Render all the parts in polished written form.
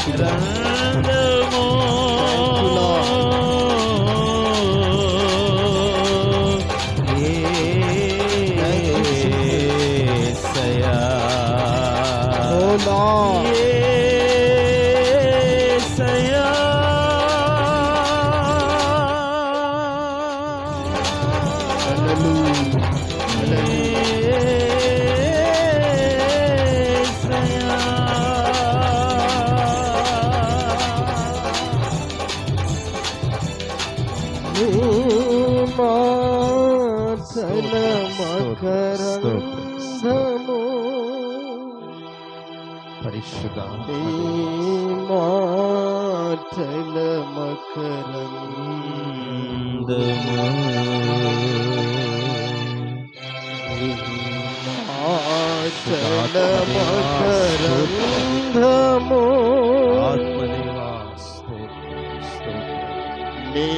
గ్రంథము యేసయ్యా యేసయ్యా మకరంధము పరిశుద్ధ మాటల మకరంధము మాటల మకరంధము ఆత్మదేవా నీ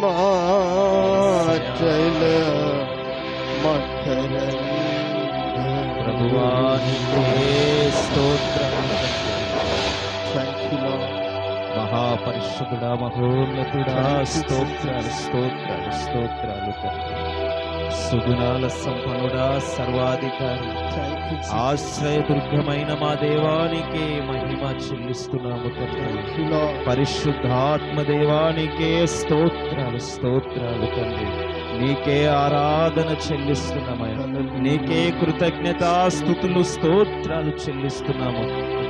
మాటల ప్రభువా నీకే స్తోత్రం. మహాపరిశుద్ధుడా మహోన్నతుడా స్తోత్రాలు స్తోత్రాలు స్తోత్రాలు తండ్రి. సుగుణాల సంపన్నుడా సర్వాధికారి ఆశ్రయదుర్గమైన మా దేవానికే మహిమ చెల్లిస్తున్నాము తండ్రి. పరిశుద్ధాత్మ దేవానికే స్తోత్రాలు స్తోత్రాలు తండ్రి. నీకే ఆరాధన చెల్లిస్తున్నామయ్యా, నీకే కృతజ్ఞతాస్తుతులు స్తోత్రాలు చెల్లిస్తున్నాము.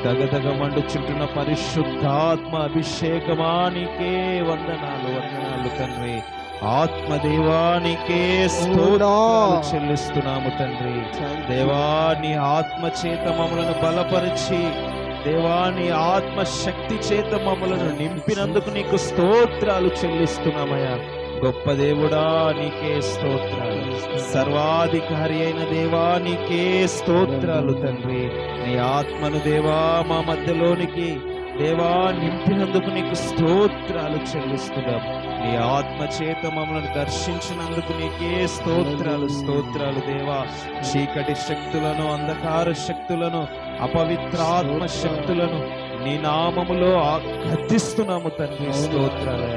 దగదగ మండుచుంటున్న పరిశుద్ధాత్మ అభిషేకమానికే వందనాలు వందనాలు తండ్రి. ఆత్మదేవానికే స్తోత్రాలు చెల్లిస్తున్నాము తండ్రి. దేవాని ఆత్మ చేత మమ్మలను బలపరిచి, దేవాని ఆత్మ శక్తి చేత మమ్మలను నింపినందుకు నీకు స్తోత్రాలు చెల్లిస్తున్నామయ్యా. గొప్ప దేవుడా నీకే స్తోత్రాలు. సర్వాధికారి అయిన దేవా నీకే స్తోత్రాలు తండ్రి. నీ ఆత్మను దేవా మా మధ్యలోనికి దేవా నింపినందుకు నీకు స్తోత్రాలు చెల్లిస్తున్నాం. నీ ఆత్మ చేత మమ్మల్ని దర్శించినందుకు నీకే స్తోత్రాలు స్తోత్రాలు దేవా. చీకటి శక్తులను, అంధకార శక్తులను, అపవిత్రాత్మ శక్తులను నీ నామములో గద్దిస్తున్నాము తండ్రి. స్తోత్రాలు.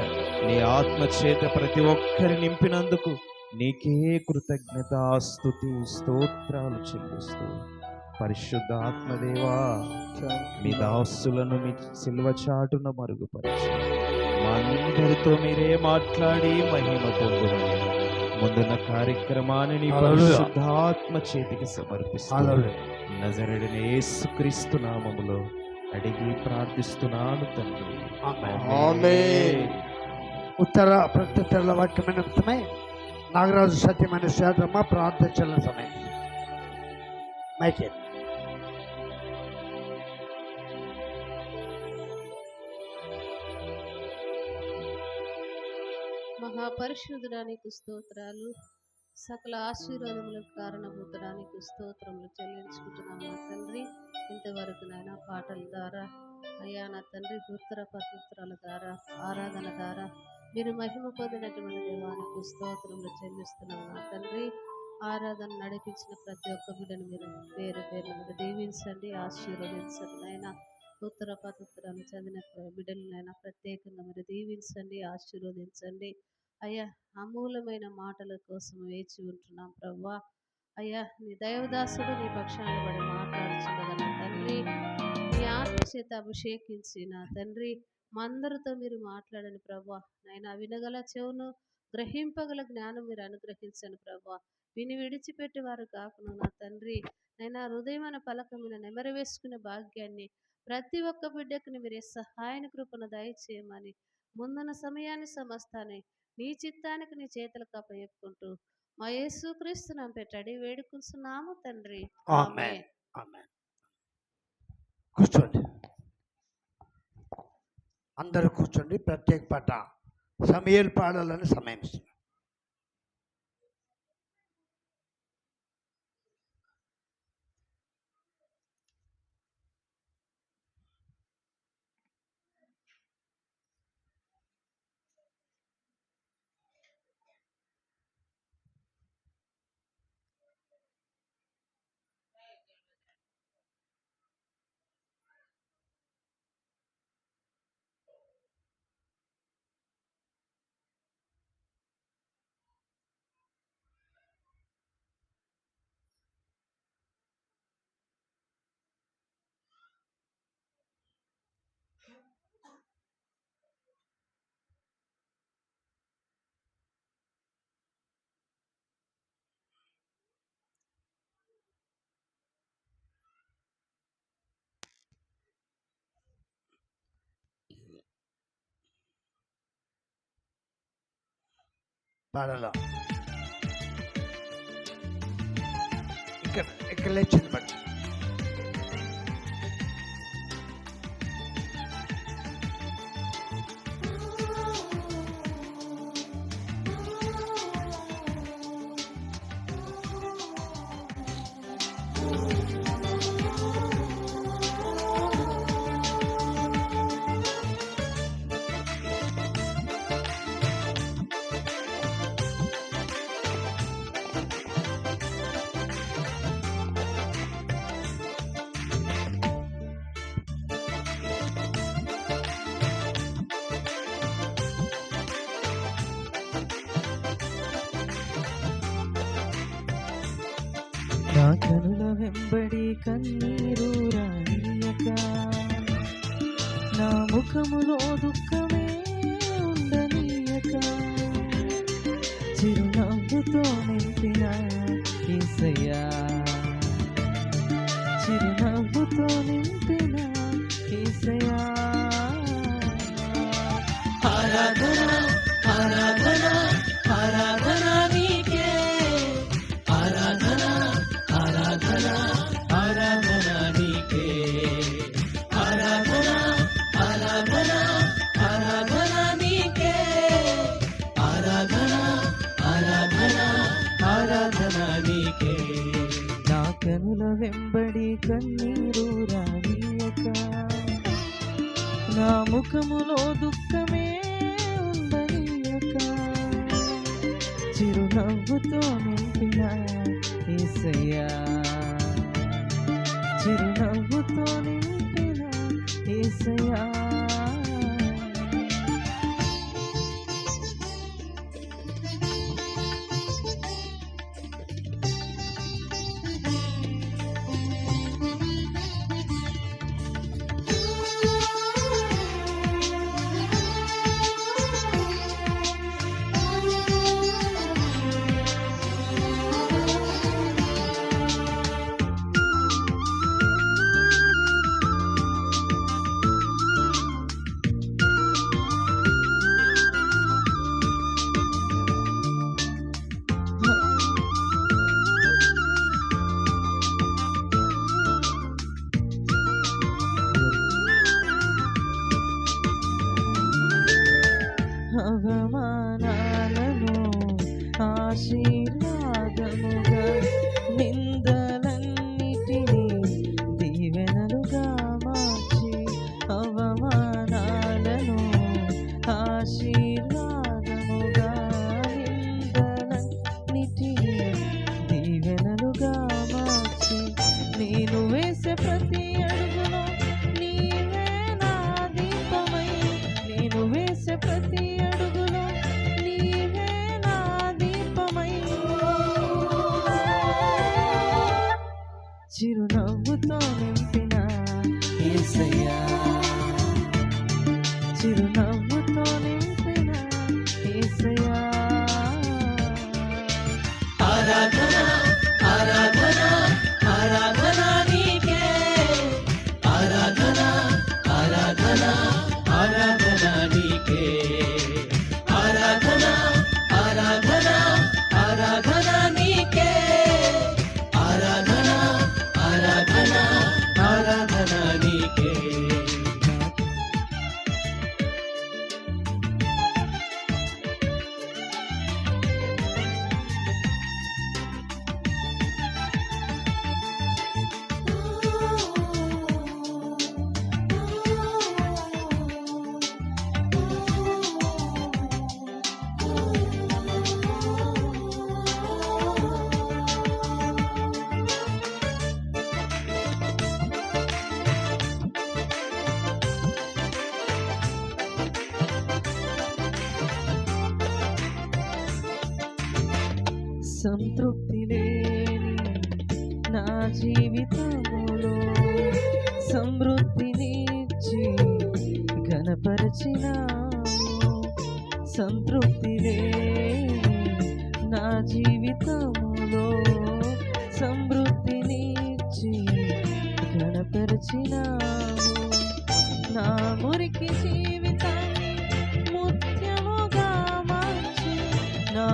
నీ ఆత్మ చేత ప్రతి ఒక్కరి నింపినందుకు నీకే కృతజ్ఞత స్తుతి స్తోత్రాలు చెల్లిస్తూ, పరిశుద్ధ ఆత్మదేవా మీ దాసులను మీ సిలువ చాటున మరుగుపరిచి మా అందరితో మీరే మాట్లాడి మహిమ పొందుమని ముందున్న కార్యక్రమాన్ని నీ పరిశుద్ధాత్మ చేతికి సమర్పిస్తున్నాను. నజరేయుడైన యేసుక్రీస్తు నామములో అడిగి ప్రార్థిస్తున్నాను తండ్రి. ఆమేన్. ఉత్తర ప్రత్యుత్తరాల వాక్యమైన నిమిత్తమై నాగరాజు సత్యమైన శ్వేతమ్మ ప్రార్థించిన సమయం మైకే. మహాపరిశుద్ధుడానికి స్తోత్రాలు, సకల ఆశీర్వాదములకు కారణభూతడానికి స్తోత్రములు చెల్లించుకుంటున్నాము తండ్రి. ఇంతవరకు నాయన పాటల ద్వారా అయ్యా నా తండ్రి, ఉత్తర ప్రత్యుత్తరాల ద్వారా, ఆరాధన ద్వారా మీరు మహిమ పొందినటువంటి దేవానికి స్తోత్రములు చెల్లిస్తున్నాము నా తండ్రి. ఆరాధన నడిపించిన ప్రతి ఒక్క బిడ్డను మీరు పేరు పేరు మీరు దీవించండి, ఆశీర్వదించండి నాయన. ఉత్తర ప్రత్యుత్తరాలు చదివిన బిడ్డలనైనా ప్రత్యేకంగా మీరు దీవించండి, ఆశీర్వదించండి అయ్యా. అమూలమైన మాటల కోసం వేచి ఉంటున్నాం ప్రవ్వా. అయ్యా నీ దైవదాసుడు నీ పక్షాన్ని పడి మాట్లాడుచుండగా నా తండ్రి, నీ ఆత్మ చేత అభిషేకించి నా తండ్రి మా అందరితో మీరు మాట్లాడని ప్రభా. నైనా వినగల చెవును, గ్రహింపగల జ్ఞానం మీరు అనుగ్రహించండి ప్రభా. విని విడిచిపెట్టి వారు కాకుండా నా తండ్రి నైనా హృదయమైన పలక మీద నెమరు వేసుకునే భాగ్యాన్ని ప్రతి ఒక్క బిడ్డకు మీరే సహాయాన్ని కృపను దయచేయమని ముందున్న సమయాన్ని సమస్తాన్ని నీ చిత్తానికి నీ చేతులకు అప్పచెప్పుకుంటూ మా యేసుక్రీస్తు నామమున పెట్టడి వేడుకుంటున్నాము తండ్రి. ఆమేన్. ఆమేన్. కూర్చోండి, అందరూ కూర్చోండి. ప్రత్యేక పాట సమయలు పాడాలని సమయం ఇస్తున్నాం. పాడలో ఇక్కడ లేచింది బట్టి నా కనుల వెంబడి కన్నీరు రానియక, నా ముఖములో దుఃఖమే ఉండనీయక, చిరునవ్వుతో నింపిన యేసయ్యా, చిరునవ్వుతో నింపిన యేసయ్యా. ఆరాధన ఆరాధన ఆరాధన నీకే, ఆరాధన ఆరాధన ఆరాధన నీకే, ఆరాధన ఆరాధన ఆరాధన నీకే, ఆరాధన ఆరాధన ఆరాధన నీకే. నా కనుల వెంబడి కన్నీరు రానియక, నా ముఖములో దుఃఖమే ఉండనీయక, చిరునవ్వుతో నింపిన యేసయ్యా, చిరునవ్వుతో నింపిన యేసయ్యా. అవమానాలను ఆశీర్వాదముగా, నిందలన్నిటినీ దీవెనలుగా మార్చి, అవమానాలను ఆశీర్వాదముగా, నిందలన్నిటినీ దీవెనలుగా మార్చి, నేను వేసే ప్రతి అడుగులో నీవే నా దీపమై, నేను వేసే ప్రతి అడుగులో నీవే నా దీపమై, చిరునవ్వుతో నింపిన యేసయ్యా, చిరునవ్వుతో నింపిన యేసయ్యా. ఆరాధన ఆరాధన ఆరాధన నీకే, ఆరాధన ఆరాధన ఆరాధన నీకే, ఆరాధన ఆరాధన ఆరాధన నీకే, ఆరాధన ఆరాధన ఆరాధన నీకే. సంతృప్తి లేని నా జీవితములో సమృద్ధినిచ్చి ఘనపరచినావు, సంతృప్తి లేని నా జీవితములో సమృద్ధినిచ్చి ఘనపరచినావు, నా మురికి జీవితాన్ని ముత్యముగా మార్చి, నా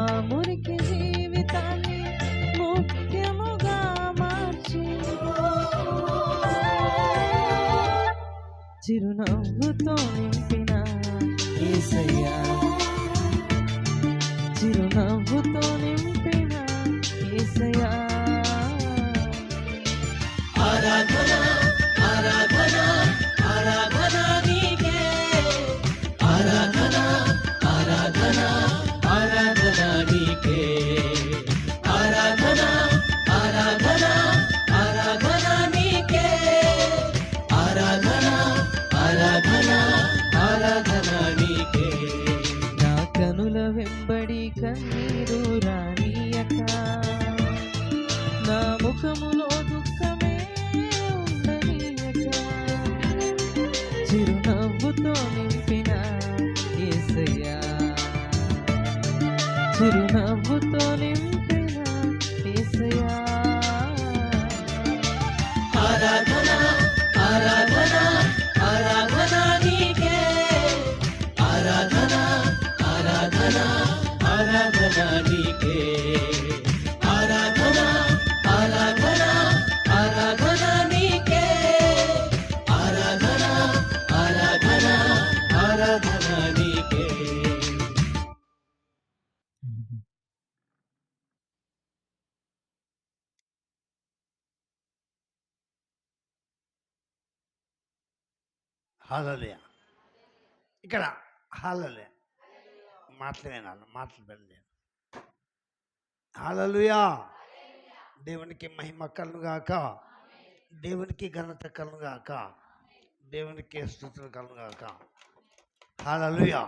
చిరునవ్వుతో నింపిన యేసయ్యా, చిరునవ్వుతో నింపిన యేసయ్యా. ఆరాధన ఆరాధన ఆరాధన నీకే, ఆరాధన ఆరాధన ఆరాధన నీకే, ఆరాధన ఆరాధన ఆరాధన నీకే, ఆరాధన ఆరాధన ఆరాధన నీకే. నా కనుల వెంబడి కన్నీరు రానియక, నా ముఖములో దుఃఖమే ఉండనీయక, చిరునవ్వుతో నింపిన యేసయ్యా, చిరునవ్వుతో నింపిన యేసయ్యా. ఆరాధన ఆరాధన ఆరాధన నీకే, ఆరాధన ఆరాధన ఆరాధన నీకే, ఆరాధన ఆరాధన ఆరాధన నీకే, ఆరాధన ఆరాధన ఆరాధన నీకే. హల్లెలూయా. ఇక్కడ హల్లెలూయా మాటలు వినాలి, మాటలు వినలేదు. హల్లెలూయా. దేవునికి మహిమ కలుగాక, దేవునికి ఘనత కలుగాక, దేవునికి స్తుతులు కలుగాక. హల్లెలూయా.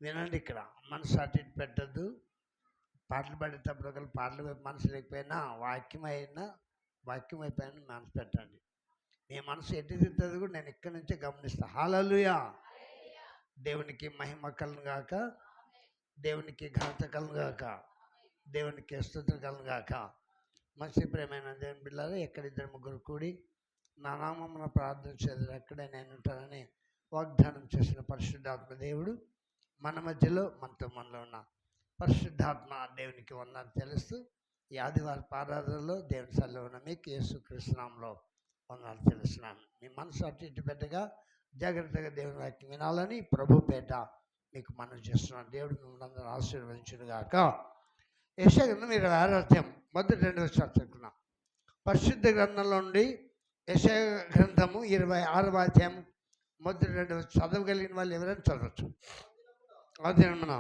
వినండి, ఇక్కడ మనసు అటు ఇటు పెట్టద్దు. పాటలు పాడేటప్పుడు ఒకరు పాటలు వైపు మనసు లేకపోయినా వాక్యం అయిపోయినా మనసు పెట్టండి. మీ మనసు ఎటు తిరుగుతుంది కూడా నేను ఇక్కడి నుంచే గమనిస్తాను. హల్లెలూయా. దేవునికి మహిమ కలుగాక, దేవునికి ఘనత కలుగాక, దేవునికి స్తుతులు కలుగాక. మంచి ప్రేమైన దేవుని బిడ్డలారా, ఎక్కడిద్దరు ముగ్గురు కూడి నా నామమున ప్రార్థన చేద్దరు అక్కడే నేను ఉంటానని వాగ్దానం చేసిన పరిశుద్ధాత్మ దేవుడు మన మధ్యలో మనలో ఉన్న పరిశుద్ధాత్మ దేవునికి వందనాలు తెలుస్తూ ఈ ఆదివారం ఆరాధనలో దేవుని సల్లో ఉన్న మీకు యేసుక్రీస్తు నామములో వందనాలు తెలుస్తున్నాను. మీ మనసు అటు ఇటు పెద్దగా జాగ్రత్తగా దేవుని వాక్యం వినాలని ప్రభు పేట మీకు మనవి చేస్తున్నాను. దేవుడు మిమ్మల్ని అందరూ ఆశీర్వదించునుగాక. యెషయా గ్రంథం 26వ అధ్యాయం మొదటి 2 వచనాలు చదువుకున్నాం. పరిశుద్ధ గ్రంథంలో నుండి యెషయా గ్రంథము 26వ అధ్యాయం మొదటి 2 చదవగలిగిన వాళ్ళు ఎవరైనా చదవచ్చు. అదే మన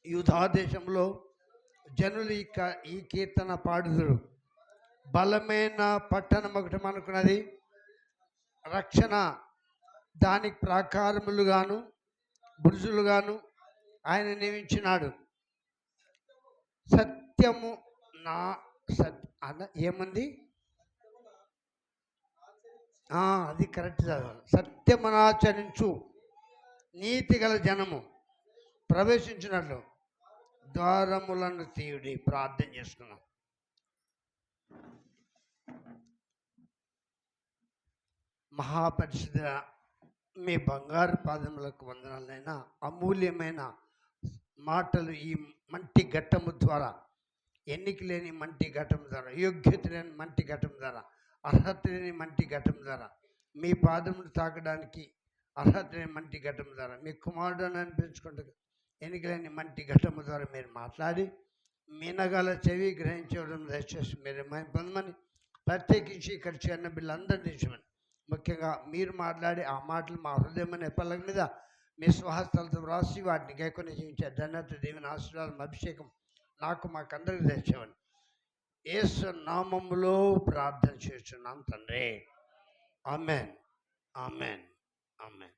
యూదా దేశంలో జనులు ఈ కీర్తన పాడుదురు. బలమైన పట్టణం ఒకటి అనుకున్నది, రక్షణ దానికి ప్రాకారములుగాను బురుజులుగాను ఆయన నియమించినాడు. సత్యము నా ఏముంది, అది కరెక్ట్ చదవాలి. సత్యమునాచరించు నీతి గల జనము ప్రవేశించినట్లు ద్వారములను తీయుడి. ప్రార్థన చేసుకున్నాం. మహాపరిశుద్ధ మీ బంగారు పాదములకు వందనాలైనా అమూల్యమైన మాటలు ఈ మంటి ఘట్టము ద్వారా, ఎన్నిక లేని మంటి ఘట్టం ద్వారా, యోగ్యత లేని మంటి ఘట్టం ద్వారా, అర్హత లేని మంటి ఘట్టం ద్వారా, మీ పాదమును తాకడానికి అర్హత లేని మంటి ఘట్టం ద్వారా, మీ కుమారుడు అనిపించుకుంటూ ఎన్నిక లేని మంటి ఘట్టము ద్వారా మీరు మాట్లాడి మీనగాల చెవి గ్రహించడం దయచేసి మీరు పొందమని ప్రత్యేకించి ఇక్కడ చేరిన బిడ్డలందరినీ నిలిచమని, ముఖ్యంగా మీరు మాట్లాడి ఆ మాటలు మా హృదయం అనే పల్లక మీద మీ స్వహస్తాలతో వ్రాసి వాటిని గైకొని జీవించే ధన్యత, దేవుని ఆశీర్వాదం, అభిషేకం నాకు మాకందరికి తెచ్చేవని యేసు నామములో ప్రార్థన చేస్తున్నాం తండ్రి. ఆమేన్, ఆమేన్, ఆమేన్.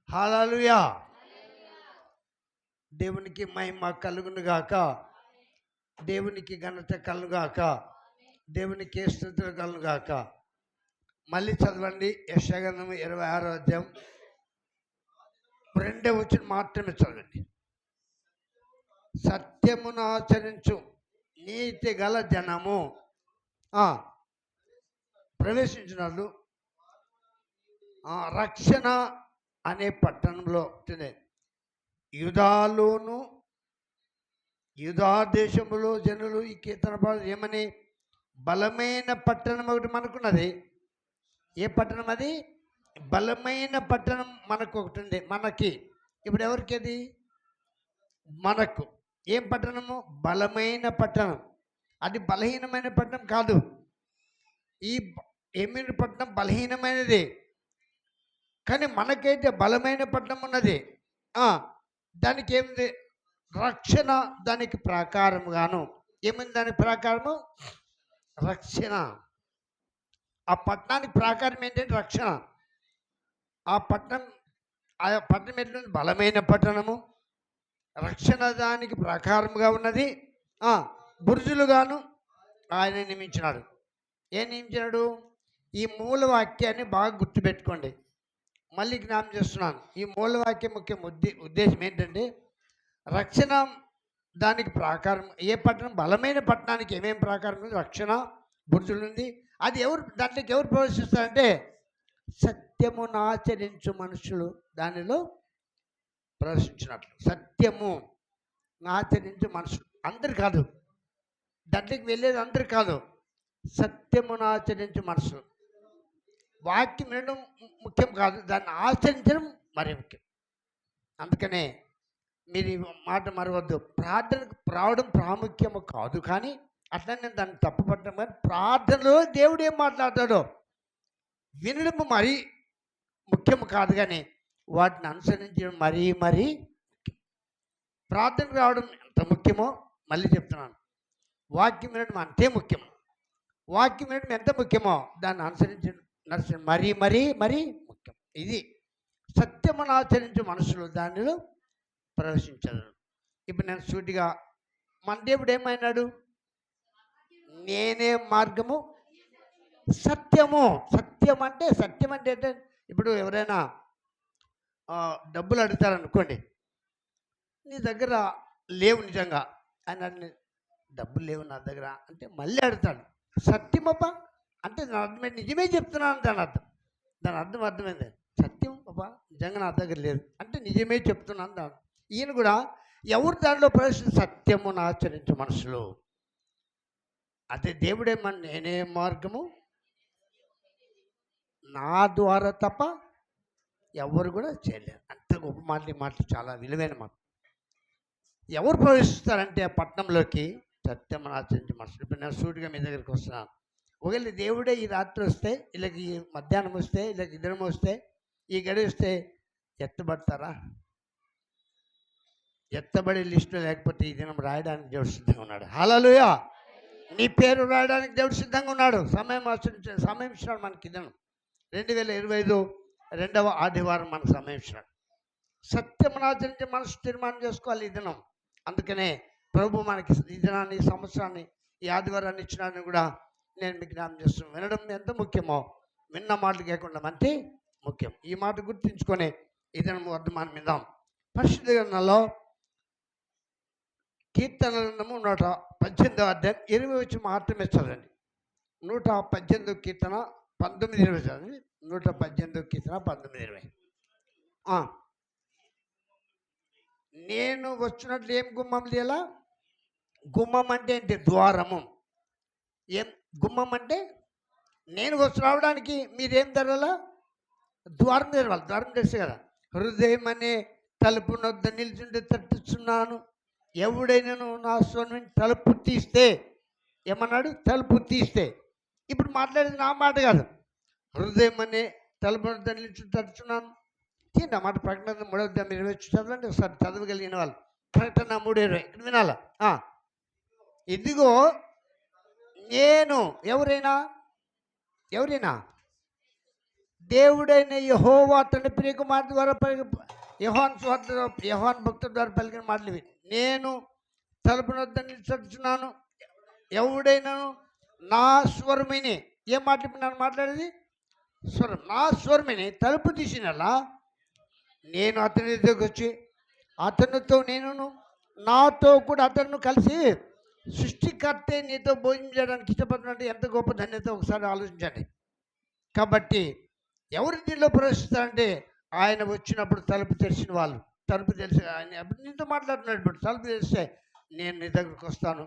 హల్లెలూయా. దేవునికి మహిమ కలుగునుగాక, దేవునికి ఘనత కలుగాక, దేవునికి స్తుతులు కలుగాక. మళ్ళీ చదవండి. యెషయా గ్రంథం 26వ అధ్యాయం 2వ వచనం మాత్రమే చదవండి. సత్యమును ఆచరించు నీతి గల జనము ప్రవేశించినాడు. రక్షణ అనే పట్టణంలో యూదా దేశంలో జనులు ఈ కీర్తన పాడు ఏమని బలమైన పట్టణం ఒకటి మనకున్నది. ఏ పట్టణం అది? బలమైన పట్టణం మనకు ఒకటి ఉంది. మనకి ఇప్పుడు ఎవరికి అది? మనకు. ఏం పట్టణము? బలమైన పట్టణం. అది బలహీనమైన పట్టణం కాదు. ఈ ఏమైన పట్టణం బలహీనమైనది, కానీ మనకైతే బలమైన పట్టణం ఉన్నది. దానికి ఏమిది? రక్షణ దానికి ప్రాకారముగాను. ఏమైంది దానికి ప్రాకారము? రక్షణ. ఆ పట్టణానికి ప్రాకారం ఏంటంటే రక్షణ. ఆ పట్టణం ఎట్లుంది? బలమైన పట్టణము, రక్షణ దానికి ప్రాకారముగా ఉన్నది. బురుజులుగాను ఆయన నియమించినాడు. ఏం నియమించినాడు? ఈ మూలవాక్యాన్ని బాగా గుర్తుపెట్టుకోండి. మళ్ళీ జ్ఞాపకం చేస్తున్నాను. ఈ మూలవాక్యం ముఖ్య ఉద్దేశం ఏంటంటే రక్షణ దానికి ప్రాకారం. ఏ పట్టణం? బలమైన పట్టణానికి ఏమేమి ప్రాకారం ఉంది? రక్షణ, బురుజులు ఉంది. అది దాంట్లోకి ఎవరు ప్రవేశిస్తారంటే సత్యమును ఆచరించు మనుషులు దానిలో ప్రవేశించినట్లు. సత్యము ఆచరించు మనుషులు అందరు కాదు, దాంట్లోకి వెళ్ళేది అందరు కాదు. సత్యమును ఆచరించు మనుషులు. వాక్యం వినడం ముఖ్యం కాదు, దాన్ని ఆచరించడం మరీ ముఖ్యం. అందుకనే మీరు ఈ మాట మరవద్దు. ప్రార్థనకు రావడం ప్రాముఖ్యము కాదు, కానీ అట్లా నేను దాన్ని తప్పుపట్టడం. కానీ ప్రార్థనలో దేవుడు ఏం మాట్లాడతాడో వినడం మరీ ముఖ్యము కాదు, కానీ వాటిని అనుసరించడం మరీ ముఖ్యం. ప్రార్థనకు రావడం ఎంత ముఖ్యమో మళ్ళీ చెప్తున్నాను. వాక్యం వినడం అంతే ముఖ్యం. వాక్యం వినడం ఎంత ముఖ్యమో దాన్ని అనుసరించడం మరీ ముఖ్యం. ఇది సత్యమును ఆచరించే మనుషులు దానిలో ప్రవేశించరు. ఇప్పుడు నేను సూటిగా మన దేవుడు ఏమైనాడు? నేనే మార్గము, సత్యము. సత్యం అంటే ఏంటంటే ఇప్పుడు ఎవరైనా డబ్బులు అడుగుతారనుకోండి, నీ దగ్గర లేవు నిజంగా అని, డబ్బులు లేవు నా దగ్గర అంటే మళ్ళీ అడుగుతాడు. సత్యమబ్బా అంటే దాని అర్థమైంది, నిజమే చెప్తున్నాను దాని అర్థమైంది. సత్యం అబ్బా నిజంగా నా దగ్గర లేదు అంటే నిజమే చెప్తున్నాను దాని. ఈయన కూడా ఎవరు దానిలో ప్రవేశించి సత్యమును ఆచరించే మనుషులు. అదే దేవుడేమన్నా నేనే మార్గము, నా ద్వారా తప్ప ఎవరు కూడా చేయలేరు. అంత గొప్ప మాటలు చాలా విలువైన మాట. ఎవరు ప్రవేశిస్తారంటే ఆ పట్టణంలోకి సత్యమును ఆచరించే మనుషులు. ఇప్పుడు నేను సూటిగా మీ దగ్గరికి వస్తున్నాను. ఒకవేళ దేవుడే ఈ రాత్రి వస్తే, ఇలాగ ఈ మధ్యాహ్నం వస్తే, ఇలాగ ఇద్దరం వస్తే, ఈ గడి వస్తే ఎత్తబడతారా? ఎత్తబడే లిస్టులో లేకపోతే ఈ దినం రాయడానికి దేవుడు సిద్ధంగా ఉన్నాడు. హల్లెలూయా. నీ పేరు రాయడానికి దేవుడు సిద్ధంగా ఉన్నాడు. సమయం ఇచ్చినాడు మనకి. దినం 2025 2వ ఆదివారం మన సమయం ఇచ్చినాడు. సత్యమును ఆచరించే మనసు తీర్మానం చేసుకోవాలి ఈ దినం. అందుకనే ప్రభు మనకి ఈ దినాన్ని, ఈ సంవత్సరాన్ని, ఈ ఆదివారాన్ని ఇచ్చినాన్ని కూడా నేను మీకు జ్ఞాపకం చేస్తున్నాను. వినడం ఎంత ముఖ్యమో విన్న మాటలు కేకుండా అంటే ముఖ్యం. ఈ మాట గుర్తుంచుకొని ఈ దినం వర్ధమానం విందాం. పరిశుద్ధ గ్రంథంలో కీర్తనల గ్రంథము 118వ అధ్యాయం 20 వచ్చి మాత్రమే చదవండి. 118 కీర్తన 19-20 చదవండి. 118 కీర్తన 19-20. నేను వచ్చినట్లు ఏం గుమ్మం లేలా? గుమ్మం అంటే ఏంటి? ద్వారము. ఏం గుమ్మం అంటే? నేను రావడానికి మీరేం తెరవాలా? ద్వారం తెరవాలి. ద్వారం తెరిస్తే కదా. హృదయం అనే తలుపు నొద్ద నిల్చుంటే తట్టుచున్నాను, ఎవడైనాను నా స్వరం తలుపు తీస్తే. ఏమన్నాడు? తలుపు తీస్తే. ఇప్పుడు మాట్లాడేది నా మాట కాదు. హృదయం అనే తలుపు నొద్ద నిల్చుంటే తట్టుచున్నాను. తిండి మాట. ప్రకటన 3:20 చదవండి ఒకసారి, చదవగలిగిన వాళ్ళు. ప్రకటన 3:20 ఇక్కడ వినాలా? ఇదిగో నేను, ఎవరైనా దేవుడైన యెహోవా తన ప్రియకుమారుని ద్వారా యోహాను భక్తుల ద్వారా పలికిన మాటలు ఇవి. నేను తలుపు వద్ద నిలుచున్నాను, ఎవడైనాను నా స్వరమిని. ఏం మాట్లాడి మాట్లాడేది? స్వరం. నా స్వరమిని తలుపు తీసినలా నేను అతని దగ్గరికి వచ్చి అతనితో నేను నాతో కూడా అతను కలిసి సృష్టికర్తే నీతో భోజనం చేయడానికి ఇష్టపడుతున్నట్టు ఎంత గొప్ప ధన్యత ఒకసారి ఆలోచించండి. కాబట్టి ఎవరు దీనిలో ప్రవేశిస్తారంటే ఆయన వచ్చినప్పుడు తలుపు తెరిచిన వాళ్ళు. తలుపు తెలిసి ఆయన నీతో మాట్లాడుతున్నాడు. ఇప్పుడు తలుపు తెరిస్తే నేను నీ దగ్గరికి వస్తాను,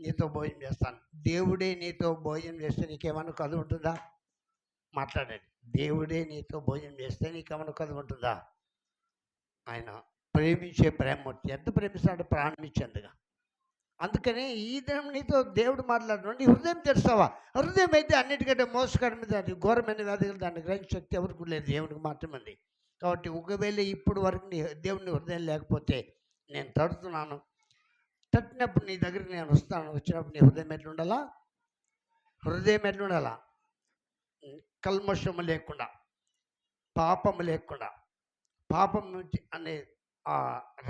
నీతో భోజనం చేస్తాను. దేవుడే నీతో భోజనం చేస్తే నీకేమన్నా కదువు ఉంటుందా? మాట్లాడండి. దేవుడే నీతో భోజనం చేస్తే నీకేమన్నా కదువు ఉంటుందా? ఆయన ప్రేమించే ప్రేమమూర్తి. ఎంత ప్రేమిస్తాడు? ప్రాణం ఇచ్చేందుగా. అందుకని ఈ దినం నీతో దేవుడు మాట్లాడుతున్నాడు. నీ హృదయం తెరుస్తావా? హృదయం అయితే అన్నిటికంటే మోసకరమైన అది ఘోరమైన వ్యాధులు, దాన్ని గ్రహించే శక్తి ఎవరికి లేదు, దేవుడికి మాత్రమే ఉంది. కాబట్టి ఒకవేళ ఇప్పుడు వరకు నీ దేవుని హృదయం లేకపోతే నేను తడుతున్నాను. తట్టినప్పుడు నీ దగ్గరికి నేను వస్తాను. వచ్చినప్పుడు నీ హృదయం ఎట్లుండాలా? హృదయం ఎట్లుండాలా? కల్మషము లేకుండా, పాపము లేకుండా, పాపం నుంచి అనే ఆ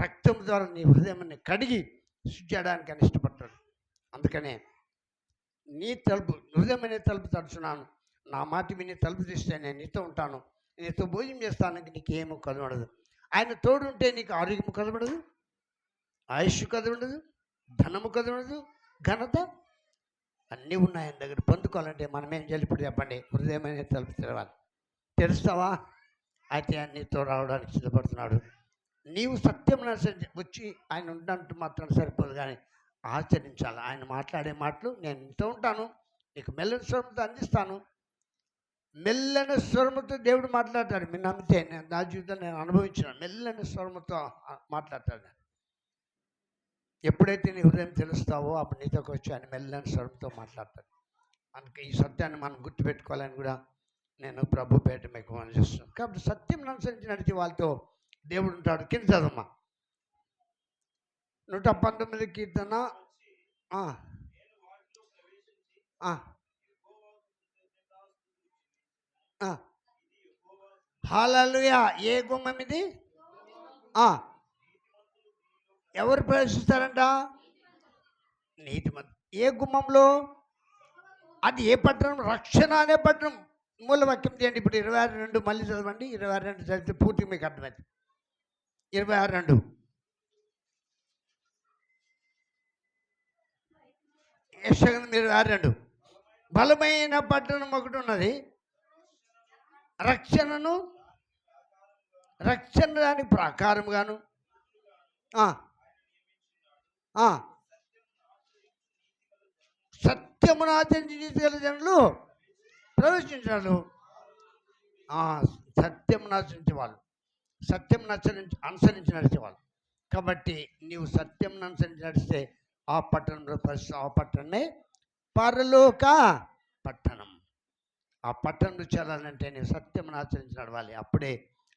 రక్తం ద్వారా నీ హృదయాన్ని కడిగి శుద్ధి చేయడానికి అని ఇష్టపడతాడు. అందుకనే నీ తలుపు, హృదయం అనే తలుపు తడుచున్నాను. నా మాట విని తలుపు తీస్తే నేను నీతో ఉంటాను, నీతో భోజనం చేస్తానికి నీకు ఏమో కదవడదు. ఆయన తోడుంటే నీకు ఆరోగ్యము కదవడదు, ఆయుష్ కదవడదు, ధనము కదవడదు, ఘనత అన్నీ ఉన్నాయి ఆయన దగ్గర. పొందుకోవాలంటే మనం ఏం చేయాలి ఇప్పుడు చెప్పండి? హృదయం అనే తలుపు తెరవాలి. తెరుస్తావా? అయితే ఆయన నీతో రావడానికి సిద్ధపడుతున్నాడు. నీవు సత్యం వచ్చి ఆయన ఉండంటూ మాత్రం సరిపోదు, కానీ ఆచరించాలి. ఆయన మాట్లాడే మాటలు నేను నీతో ఉంటాను, నీకు మెల్లని స్వరంతో అందిస్తాను. మెల్లని స్వరముతో దేవుడు మాట్లాడతాడు. మీరు నమ్మితే నేను నా జీవితంలో నేను అనుభవించిన మెల్లని స్వరముతో మాట్లాడతాడు. ఎప్పుడైతే నీ హృదయం తెలుస్తావో అప్పుడు నీతోకి వచ్చి ఆయన మెల్లని స్వరంతో మాట్లాడతాడు. అందుకే ఈ సత్యాన్ని మనం గుర్తుపెట్టుకోవాలని కూడా నేను ప్రభు పేట మీకు మనం చేస్తున్నాను. కాబట్టి సత్యం అనుసరించి నడిచి వాళ్ళతో దేవుడు ఉంటాడు. కింద చదవమ్మా. 119 కీర్తన. హల్లెలూయా. ఏ గుమ్మం ఇది? ఎవరు ప్రవేశిస్తారంట? నీతిమంతులు. ఏ గుమ్మంలో? అది ఏ పట్టణం? రక్షణ అనే పట్టణం. మూలవాక్యం చేయండి ఇప్పుడు 26:2 మళ్ళీ చదవండి. 26:2 చదివితే పూర్తి మీకు అర్థమైంది. 26:2 యెషయా 26:2. బలమైన పట్టణం ఒకటి ఉన్నది, రక్షణ దానికి ప్రాకారముగాను సత్యమును ఆచరించి గల జనులు ప్రవేశించారు. సత్యమును ఆచరించే వాళ్ళు, సత్యం అనుసరించి నడిచేవాళ్ళు. కాబట్టి నీవు సత్యం అనుసరించి నడిస్తే ఆ పట్టణంలో ఆ పట్టణమే పరలోక పట్టణం. ఆ పట్టణంలో చేరాలంటే నీవు సత్యం ఆచరించి నడవాలి. అప్పుడే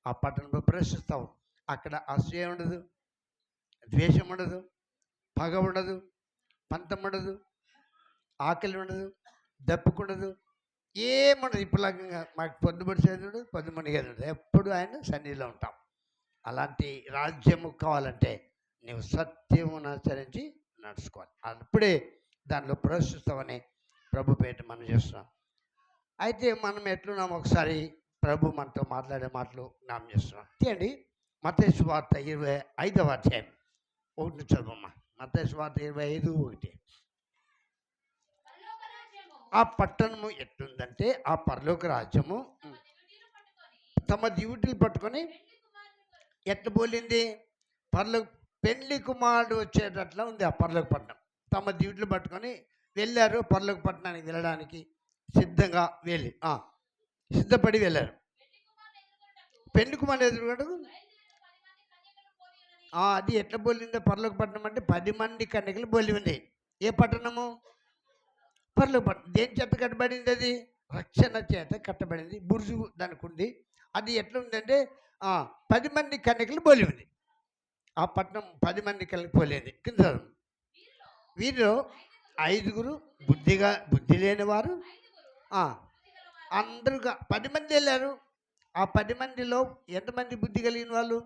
ఆ పట్టణంలో ప్రవేశిస్తావు. అక్కడ అసూయ ఉండదు, ద్వేషం ఉండదు, పగ ఉండదు, పంతం ఉండదు, ఆకలి ఉండదు, దప్పుకుండదు, ఏముండదు. ఇప్పుడులాగా మాకు పొద్దుపడిచేది పొద్దుమణిగేది ఉండదు. ఎప్పుడు ఆయన సన్నిధిలో ఉంటాం. అలాంటి రాజ్యము కావాలంటే నీవు సత్యమును ఆచరించి నడుచుకోవాలి. అప్పుడే దానిలో ప్రవేశిస్తామని ప్రభు పేట మనం చేస్తున్నాం. అయితే మనం ఎట్లున్నాం? ఒకసారి ప్రభు మనతో మాట్లాడే మాటలు జ్ఞాపకం చేస్తున్నాం. తీయండి మత్తయి సువార్త 25వ అధ్యాయం 1 చదవమ్మా. మత్తయి సువార్త 25:1. ఆ పట్టణము ఎట్లుందంటే ఆ పరలోక రాజ్యము తమ డ్యూటీలు పట్టుకొని ఎట్లా పోలింది? పెళ్లి కుమారుడు వచ్చేటట్లా ఉంది ఆ పరలోక పట్టణం. తమ డ్యూటీలు పట్టుకొని వెళ్ళారు. పరలోక పట్టణానికి వెళ్ళడానికి సిద్ధపడి వెళ్ళారు. పెళ్లి కుమారుడు ఎదురుగడకు అది ఎట్లా పోలిందో పరలోక పట్టణం అంటే 10 మంది కన్యకలు పోలి ఉంది. ఏ పట్టణము? పరలోక పట్టణం. దేని చేత కట్టబడింది? అది రక్షణ చేత కట్టబడింది. బుర్జు దానికి ఉంది. అది ఎట్లా ఉందంటే 10 మంది కన్యకలు పోలి ఉంది. ఆ పట్టణం 10 మంది కన్యకలు పోలేదు. కింద వీరిలో 5 బుద్ధి లేని వారు అందరుగా 10 మంది వెళ్ళారు. ఆ 10 మందిలో ఎంతమంది బుద్ధి కలిగిన వాళ్ళు?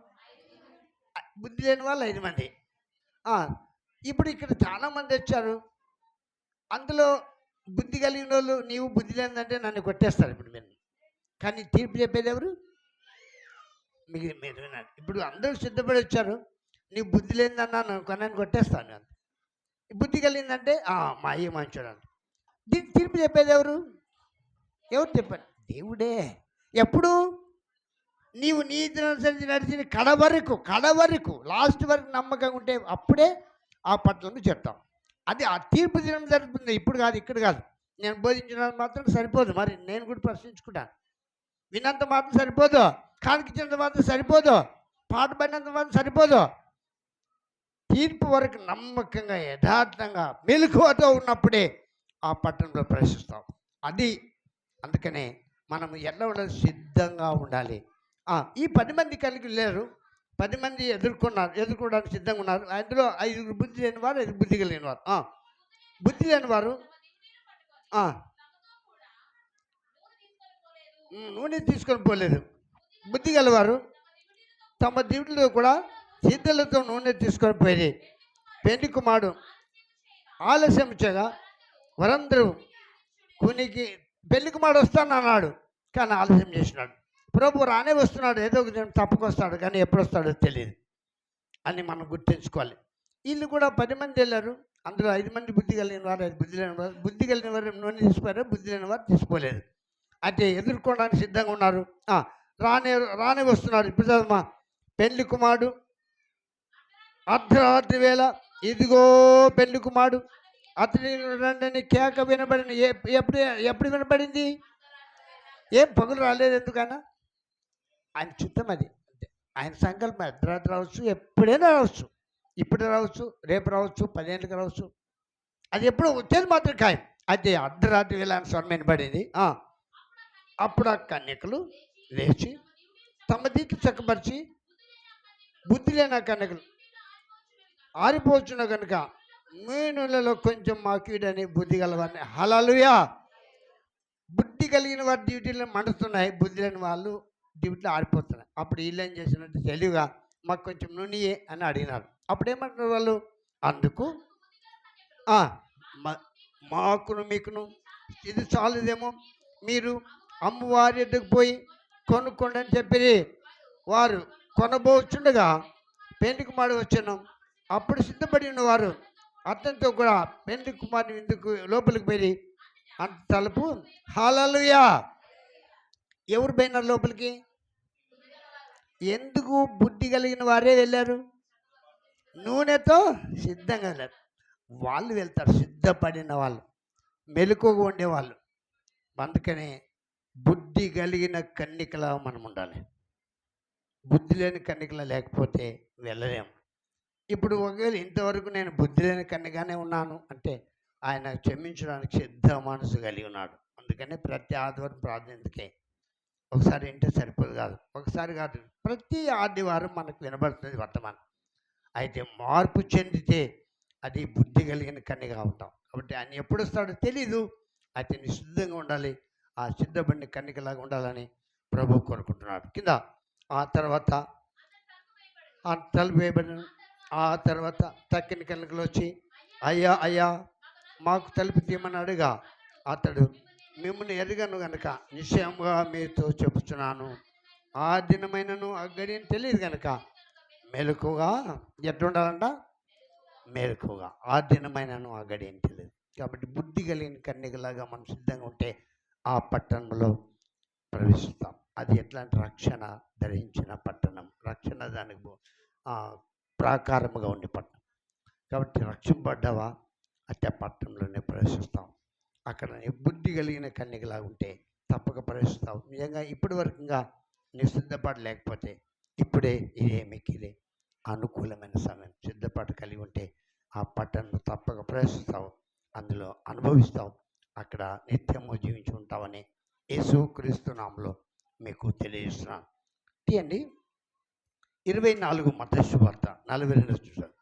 బుద్ధి లేని వాళ్ళు 5 మంది. ఇప్పుడు ఇక్కడ చాలామంది వచ్చారు. అందులో బుద్ధి కలిగిన వాళ్ళు, నీవు బుద్ధి లేదంటే నన్ను కొట్టేస్తారు ఇప్పుడు మీరు. కానీ తీర్పు చెప్పేది ఎవరు? మీరు వినండి. ఇప్పుడు అందరూ సిద్ధపడి వచ్చారు. నీవు బుద్ధి లేదన్నా నన్ను కొట్టేస్తాను. అంత బుద్ధి కలిగిందంటే మా అయ్య మంచోడు అంట. దీనికి తీర్పు చెప్పేది ఎవరు? ఎవరు చెప్పారు? దేవుడే. ఎప్పుడు? నీవు నీతిని అనుసరించి నడిచిన కడ వరకు లాస్ట్ వరకు నమ్మకంగా ఉంటే అప్పుడే ఆ పట్టణంలో చెప్తాం. అది ఆ తీర్పు దినం జరుగుతుంది, ఇప్పుడు కాదు, ఇక్కడ కాదు. నేను బోధించినంత మాత్రం సరిపోదు, మరి నేను కూడా ప్రశ్నించుకుంటాను. విన్నంత మాత్రం సరిపోదు, కానికిచ్చినంత మాత్రం సరిపోదు, పాట పడినంత మాత్రం సరిపోదు. తీర్పు వరకు నమ్మకంగా యథార్థంగా మెలకువతో ఉన్నప్పుడే ఆ పట్టణంలో ప్రవేశిస్తాం. అది అందుకనే మనం ఎట్లా ఉండాలి, సిద్ధంగా ఉండాలి. ఈ 10 మంది కలిగి లేరు, 10 మంది ఎదుర్కోవడానికి సిద్ధంగా ఉన్నారు. అందులో 5 బుద్ధి లేని వారు, 5 బుద్ధి కలిగిన వారు. బుద్ధి లేని వారు నూనె తీసుకొని పోలేదు. బుద్ధి గలవారు తమ దివిటిలో కూడా సిద్ధలతో నూనె తీసుకొని పోయి పెళ్లి కుమారుడు ఆలస్యం చేయగా వారందరూ కునికి పెళ్లి కుమారుడు వస్తానన్నాడు, కానీ ఆలస్యం చేసినాడు. ప్రభు రానే వస్తున్నాడు, ఏదో ఒక తప్పుకొస్తాడు, కానీ ఎప్పుడు వస్తాడో తెలియదు అని మనం గుర్తుంచుకోవాలి. వీళ్ళు కూడా 10 మంది వెళ్ళారు, అందులో 5 మంది బుద్ధి కలిగిన వారు, 5 బుద్ధి లేని వారు. బుద్ధి కలిగిన వారు నూనె తీసిపోయారు, బుద్ధి లేని వారు తీసుకోలేదు. అయితే ఎదుర్కోవడానికి సిద్ధంగా ఉన్నారు. రానే వస్తున్నాడు. ఇప్పుడు చదవమా. పెళ్లి కుమారుడు అర్ధరాత్రి వేళ ఇదిగో పెళ్లి కుమారుడు అతని రండి కేక వినబడింది. ఎప్పుడు వినబడింది? ఏం పగులు రాలేదు, ఎందుకన్నా ఆయన చిత్తం అది. అంతే, ఆయన సంకల్పం. అర్ధరాత్రి రావచ్చు, ఎప్పుడైనా రావచ్చు, ఇప్పుడు రావచ్చు, రేపు రావచ్చు, 10 ఏళ్ళకి రావచ్చు, అది ఎప్పుడు వచ్చేది మాత్రం ఖాయం. అయితే అర్ధరాత్రి వేళ ఆయన స్వరం వినబడింది. అప్పుడు ఆ కన్యకలు లేచి తమ దిక్కు చక్కపరిచి బుద్ధి లేని ఆ కన్యకలు ఆరిపోచున్న కనుక మీనులలో కొంచెం మాకీడని బుద్ధి గలవారిని. హల్లెలూయా. బుద్ధి కలిగిన వారి డ్యూటీలో మండుతున్నాయి, బుద్ధి లేని వాళ్ళు డ్యూటీలో ఆరిపోతున్నాయి. అప్పుడు వీళ్ళు ఏం చేసినట్టు తెలివిగా మాకు కొంచెం నూనెయే అని అడిగినారు. అప్పుడు ఏమంటున్నారు వాళ్ళు? అందుకు మాకును మీకును ఇది చాలదేమో, మీరు అమ్మవారి ఎద్దుకు పోయి కొనుక్కోండి అని చెప్పి వారు కొనబోచుండగా పెళ్లి కుమారుడు వచ్చాను. అప్పుడు సిద్ధపడి ఉన్నవారు అతనితో కూడా పెళ్లి కుమారుని ఎందుకు లోపలికి పోయి అంత తలుపు. హల్లెలూయా. ఎవరు పోయినారు లోపలికి? ఎందుకు? బుద్ధి కలిగిన వారే వెళ్ళారు, నూనెతో సిద్ధంగా వెళ్ళారు. వాళ్ళు వెళ్తారు, సిద్ధపడిన వాళ్ళు, మెలకువగా ఉండేవాళ్ళు. అందుకనే బుద్ధి కలిగిన కన్నికలా మనం ఉండాలి. బుద్ధి లేని కన్నికలా లేకపోతే వెళ్ళలేము. ఇప్పుడు ఒకవేళ ఇంతవరకు నేను బుద్ధి లేని కన్నిగానే ఉన్నాను అంటే ఆయన క్షమించడానికి సిద్ధ మనసు కలిగి ఉన్నాడు. అందుకనే ప్రతి ఆదివారం ప్రార్థనకే ఒకసారి వింటే సరిపోదు కాదు, ఒకసారి కాదు, ప్రతి ఆదివారం మనకు వినబడుతుంది వర్తమానం. అయితే మార్పు చెందితే అది బుద్ధి కలిగిన కన్నిగా ఉంటాం. కాబట్టి ఆయన ఎప్పుడు వస్తాడో తెలీదు. అయితే నిశ్చితంగా ఉండాలి, ఆ సిద్ధపడిన కన్నికలాగా ఉండాలని ప్రభు కోరుకుంటున్నాడు. కింద ఆ తర్వాత ఆ తలుపు వేయబడిన ఆ తర్వాత తక్కిన కన్నికలు వచ్చి అయ్యా అయ్యా మాకు తలుపు తీయమన్నాడుగా. అతడు మిమ్మల్ని ఎరగను కనుక నిశ్చయంగా మీతో చెప్పుచున్నాను, ఆ దినమైనను ఆ గడియని తెలియదు కనుక మెలకుగా ఎట్లుండాలంట? మెలకుగా. ఆ దినమైనను ఆ గడియని తెలియదు. కాబట్టి బుద్ధి కలిగిన కన్యకలాగా మనం సిద్ధంగా ఉంటే ఆ పట్టణంలో ప్రవేశిస్తాం. అది ఎట్లాంటి రక్షణ ధరించిన పట్టణం, రక్షణ దానికి ప్రాకారముగా ఉండే పట్టణం. కాబట్టి రక్షింపడ్డావా అంటే పట్టణంలోనే ప్రవేశిస్తాం. అక్కడ బుద్ధి కలిగిన కన్యకలాగా ఉంటే తప్పక ప్రవేశిస్తావు. నిజంగా ఇప్పటి వరకు ఇంకా నీ సిద్ధపాటు లేకపోతే ఇప్పుడే ఇదే మీకు అనుకూలమైన సమయం. సిద్ధపాటు కలిగి ఉంటే ఆ పట్టణంలో తప్పక ప్రవేశిస్తావు, అందులో అనుభవిస్తావు, అక్కడ నిత్యము జీవించి ఉంటావని యేసుక్రీస్తు నామములో మీకు తెలియజేస్తున్నాను. తీయండి 24 మత్తయి సువార్త 42 చూసారు.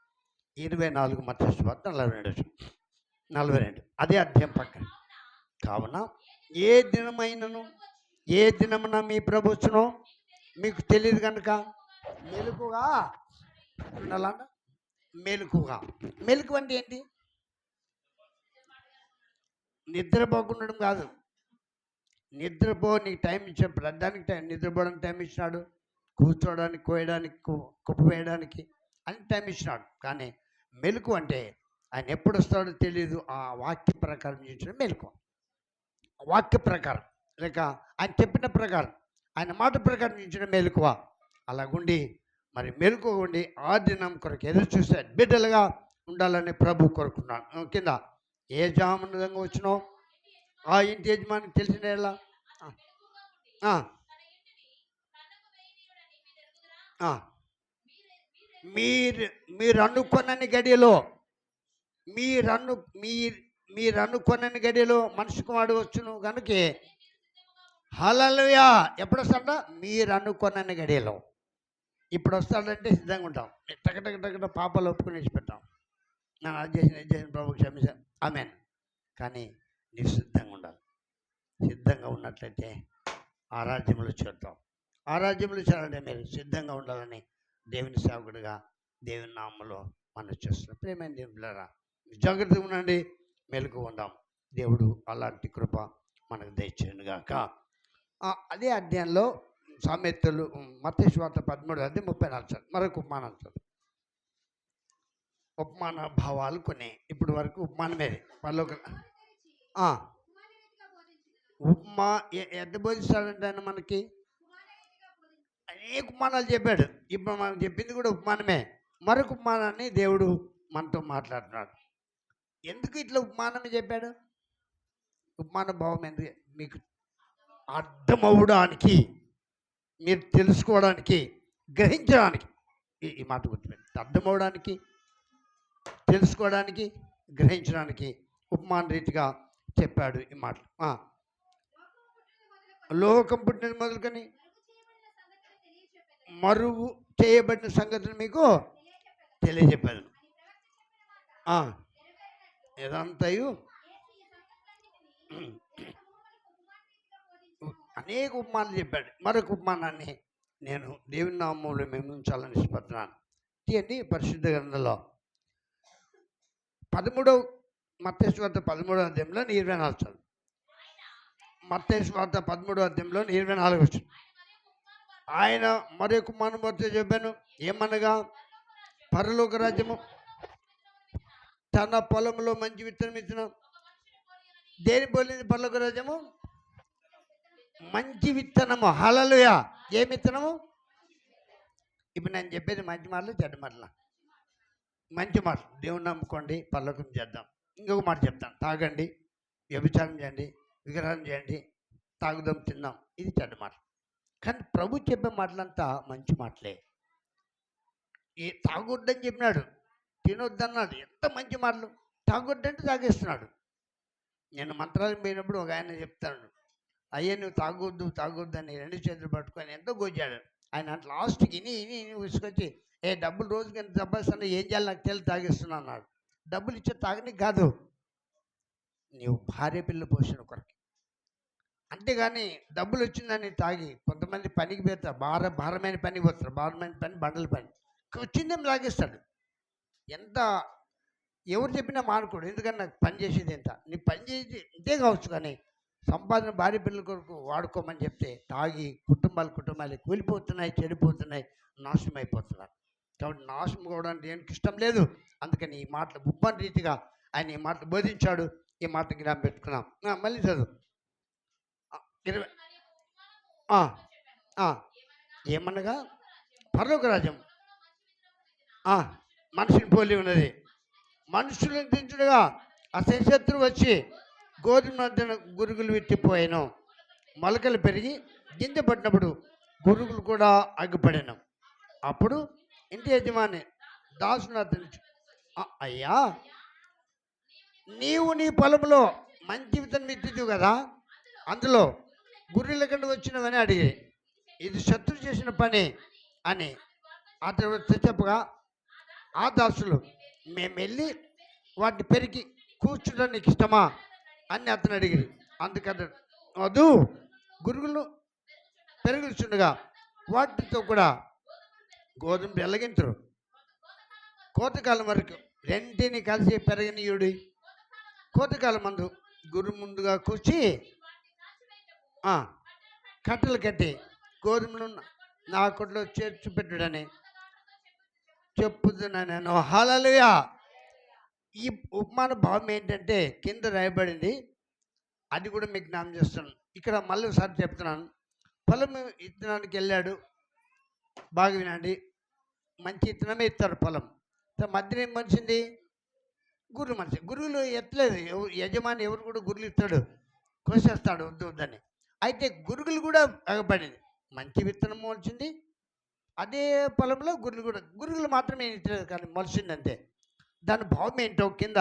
24 మత్తయి సువార్త 42 అదే అధ్యాయం పక్కన. కావున ఏ దినమున మీ ప్రభు వచ్చునో మీకు తెలియదు కనుక మెలకుగా ఉండాలంట. మెలకు అంటే ఏంటి? నిద్రపోకుండా కాదు. నీకు టైం ఇచ్చాడు, ప్రధానికి నిద్రపోవడానికి టైం ఇచ్చినాడు, కూర్చోవడానికి, కోయడానికి, కుప్ప వేయడానికి అన్ని టైం ఇచ్చినాడు. కానీ మెలకు అంటే ఆయన ఎప్పుడు వస్తాడో తెలియదు. ఆ వాక్య ప్రకారం జీవించడం మెలకు. వాక్య ప్రకారం లేక ఆయన చెప్పిన ప్రకారం, ఆయన మాట ప్రకారం జీవించడం మెలకువ. అలాగుండి మరి మెలకువ ఉండి ఆ దినం కొరకు ఎదురు చూసే బిడ్డలుగా ఉండాలని ప్రభు కోరుకున్నాను. కింద ఏ జామునంగా వచ్చినావు ఆ ఇంటి యజమానికి తెలిసిన ఎలా మీరు అనుకున్నని గడియలో మీరు అనుకున్నని గడియలో మనిషి కుమారుడు వచ్చును కనుక హల్లెలూయా. ఎప్పుడు వస్తాడ? మీరు అనుకున్నని గడియలో. ఇప్పుడు వస్తాడంటే సిద్ధంగా ఉంటాం. టకటక పాపాలు ఒప్పుకుని పెట్టాం. నేను అది చేసిన ప్రభు క్షమించాను, ఆమేన్. కానీ నీవు సిద్ధంగా ఉండాలి. సిద్ధంగా ఉన్నట్లయితే ఆ రాజ్యంలో చేరుతాం. ఆ రాజ్యంలో చేరాలంటే మీరు సిద్ధంగా ఉండాలని దేవుని సేవకుడిగా దేవుని నామంలో మనం చేస్తున్నాం. ప్రేమైన దేవులారా, జాగ్రత్తగా ఉండండి, మెలకు ఉందాం. దేవుడు అలాంటి కృప మనకు దయచేయను గాక. అదే అధ్యాయంలో సామెతలు మత్తయి సువార్త 13:34 మరొక ఉపమానం చదువు. ఉపమాన భావాలు కొన్ని. ఇప్పుడు వరకు ఉపమానమే. పరలోక ఉపమా ఎంత బోధిస్తాడంటే ఆయన మనకి అనేక ఉపమానాలు చెప్పాడు. ఇప్పుడు మనం చెప్పింది కూడా ఉపమానమే. మరొక ఉపమానాన్ని దేవుడు మనతో మాట్లాడుతున్నాడు. ఎందుకు ఇట్లా ఉపమానమే చెప్పాడు? ఉపమాన భావం ఎందుకు? మీకు అర్థమవడానికి, మీరు తెలుసుకోవడానికి, గ్రహించడానికి. ఈ మాట గుర్తుపెట్టి, అర్థమవడానికి, తెలుసుకోవడానికి, గ్రహించడానికి ఉపమాన రీతిగా చెప్పాడు ఈ మాట. లోకం పుట్టిన మొదలుకొని మరుగు చేయబడిన సంగతులు మీకు తెలియజెప్పాను. ఇదంతయు అనేక ఉపమానాలు చెప్పాడు. మరొక ఉపమానాన్ని నేను దేవుని నామంలో మేము ఉంచాలని ఇష్టపడుతున్నాను. తీయండి పరిశుద్ధ గ్రంథంలో 13వ మత్తయి సువార్త 13వ అధ్యాయంలో 24 చదువు. మత్తయి సువార్త 13వ అధ్యాయంలో 24 వచ్చింది. ఆయన మరొక ఉపమానం వస్తే చెప్పాను. ఏమనగా పరలోక రాజ్యము తన పొలంలో మంచి విత్తనం ఇచ్చిన. దేని పోలింది పరలోక రాజ్యము? మంచి విత్తనము. హల్లెలూయా. ఏం విత్తనము? ఇప్పుడు నేను చెప్పేది మంచి మాటలు చెడ్డ మాటలు? మంచి మాటలు. దేవుని నమ్ముకోండి, పరలోకం చేద్దాం. ఇంకొక మాట చెప్తాను. తాగండి, వ్యభిచారం చేయండి, విగ్రహం చేయండి, తాగుదాం, తిందాం. ఇది చెడ్డ మాట. కానీ ప్రభు చెప్పే మాటలంతా మంచి మాటలే. ఈ తాగొద్దని చెప్పినాడు, తినొద్దన్నాడు. ఎంత మంచి మాటలు. తాగొద్దంటే తాగేస్తున్నాడు. నేను మంత్రాలకు పోయినప్పుడు ఒక ఆయన చెప్తాడు, అయ్యా నువ్వు తాగొద్దు అని 2 చేతులు పట్టుకొని ఎంతో గోచాడు. ఆయన అంటే లాస్ట్కి ఇని తీసుకొచ్చి, డబ్బులు రోజుకి ఎంత సంపాదిస్తున్నా, ఏం చేయాలి నాకు తెలియదు, తాగిస్తున్నా అన్నాడు. డబ్బులు ఇచ్చే తాగని కాదు, నీవు భార్య పిల్లలు పోసిన కొరకు. అంతేగాని డబ్బులు వచ్చిందని తాగి కొంతమంది పనికి పోతారు, భారమైన పనికి పోతారు. భారమైన పని, బండల పని వచ్చిందేం తాగిస్తాడు. ఎంత ఎవరు చెప్పినా మానుకోడు. ఎందుకంటే నాకు పని చేసేది ఎంత, నీ పని చేసేది ఇంతే కావచ్చు, కానీ సంపాదన భార్య పిల్లల కొరకు వాడుకోమని చెప్తే తాగి కుటుంబాలు కూలిపోతున్నాయి, చెడిపోతున్నాయి, నాశనం అయిపోతున్నారు. కాబట్టి నాశనం కావడానికి దేనికి ఇష్టం లేదు. అందుకని ఈ మాటలు ఉపమాన రీతిగా ఆయన ఈ మాటలు బోధించాడు. ఈ మాట జ్ఞాపకం పెట్టుకున్నాం. మళ్ళీ చదువు 20. ఏమనగా పరలోక రాజ్యం మనిషిని పోలి ఉన్నది. మనుషులను తించుడుగా అశత్రువు వచ్చి గోధుమ మధ్యన గురుగులు విత్తిపోయాను. మొలకలు పెరిగి గింజ పడినప్పుడు గురుగులు కూడా అగ్గిపడాను. అప్పుడు ఇంటి యజమాని దాసుని అతను, అయ్యా నీవు నీ పొలంలో మంచి విత్తనం విత్తివు కదా, అందులో గుర్రెల కంటే వచ్చినవని అడిగి, ఇది శత్రు చేసిన పని అని అతడు చెప్పగా, ఆ దాసులు మేము వెళ్ళి వాటిని పెరిగి కూర్చుంటా నీకు ఇష్టమా అని అతను అడిగి, అందుకతడు వద్దు, గురుగులు పెరుగుచుండగా వాటితో కూడా గోధుమ వెల్లగించరు, కోతకాలం వరకు రెంటిని కలిసి పెరగనీయుడి. కోతకాలం మందు గురు ముందుగా కూర్చి కట్టెలు కట్టి గోధుమలు నా కొట్లో చేర్చి పెట్టుడని చెప్పుతున్నా నేను. హల్లెలూయా. ఈ ఉపమాన భావం ఏంటంటే కింద రాయబడింది, అది కూడా మీకు జ్ఞాపకం చేస్తున్నాను. ఇక్కడ మళ్ళీ ఒకసారి చెప్తున్నాను. పొలం విత్తనానికి వెళ్ళాడు. బాగా వినండి, మంచి విత్తనమే ఇస్తారు పొలం. మధ్యన ఏం మనిషింది? గురువు మనిషి. గురువులు ఎత్తలేదు, యజమాని ఎవరు కూడా గురువులు ఇస్తాడు, కోసేస్తాడు వద్దు వద్దని. అయితే గురుగులు కూడా అగపడింది, మంచి విత్తనం మొలిచింది. అదే పొలంలో గురుగులు మాత్రమే ఇచ్చలేదు కానీ మొలిచింది అంతే. దాని భావం ఏంటో కింద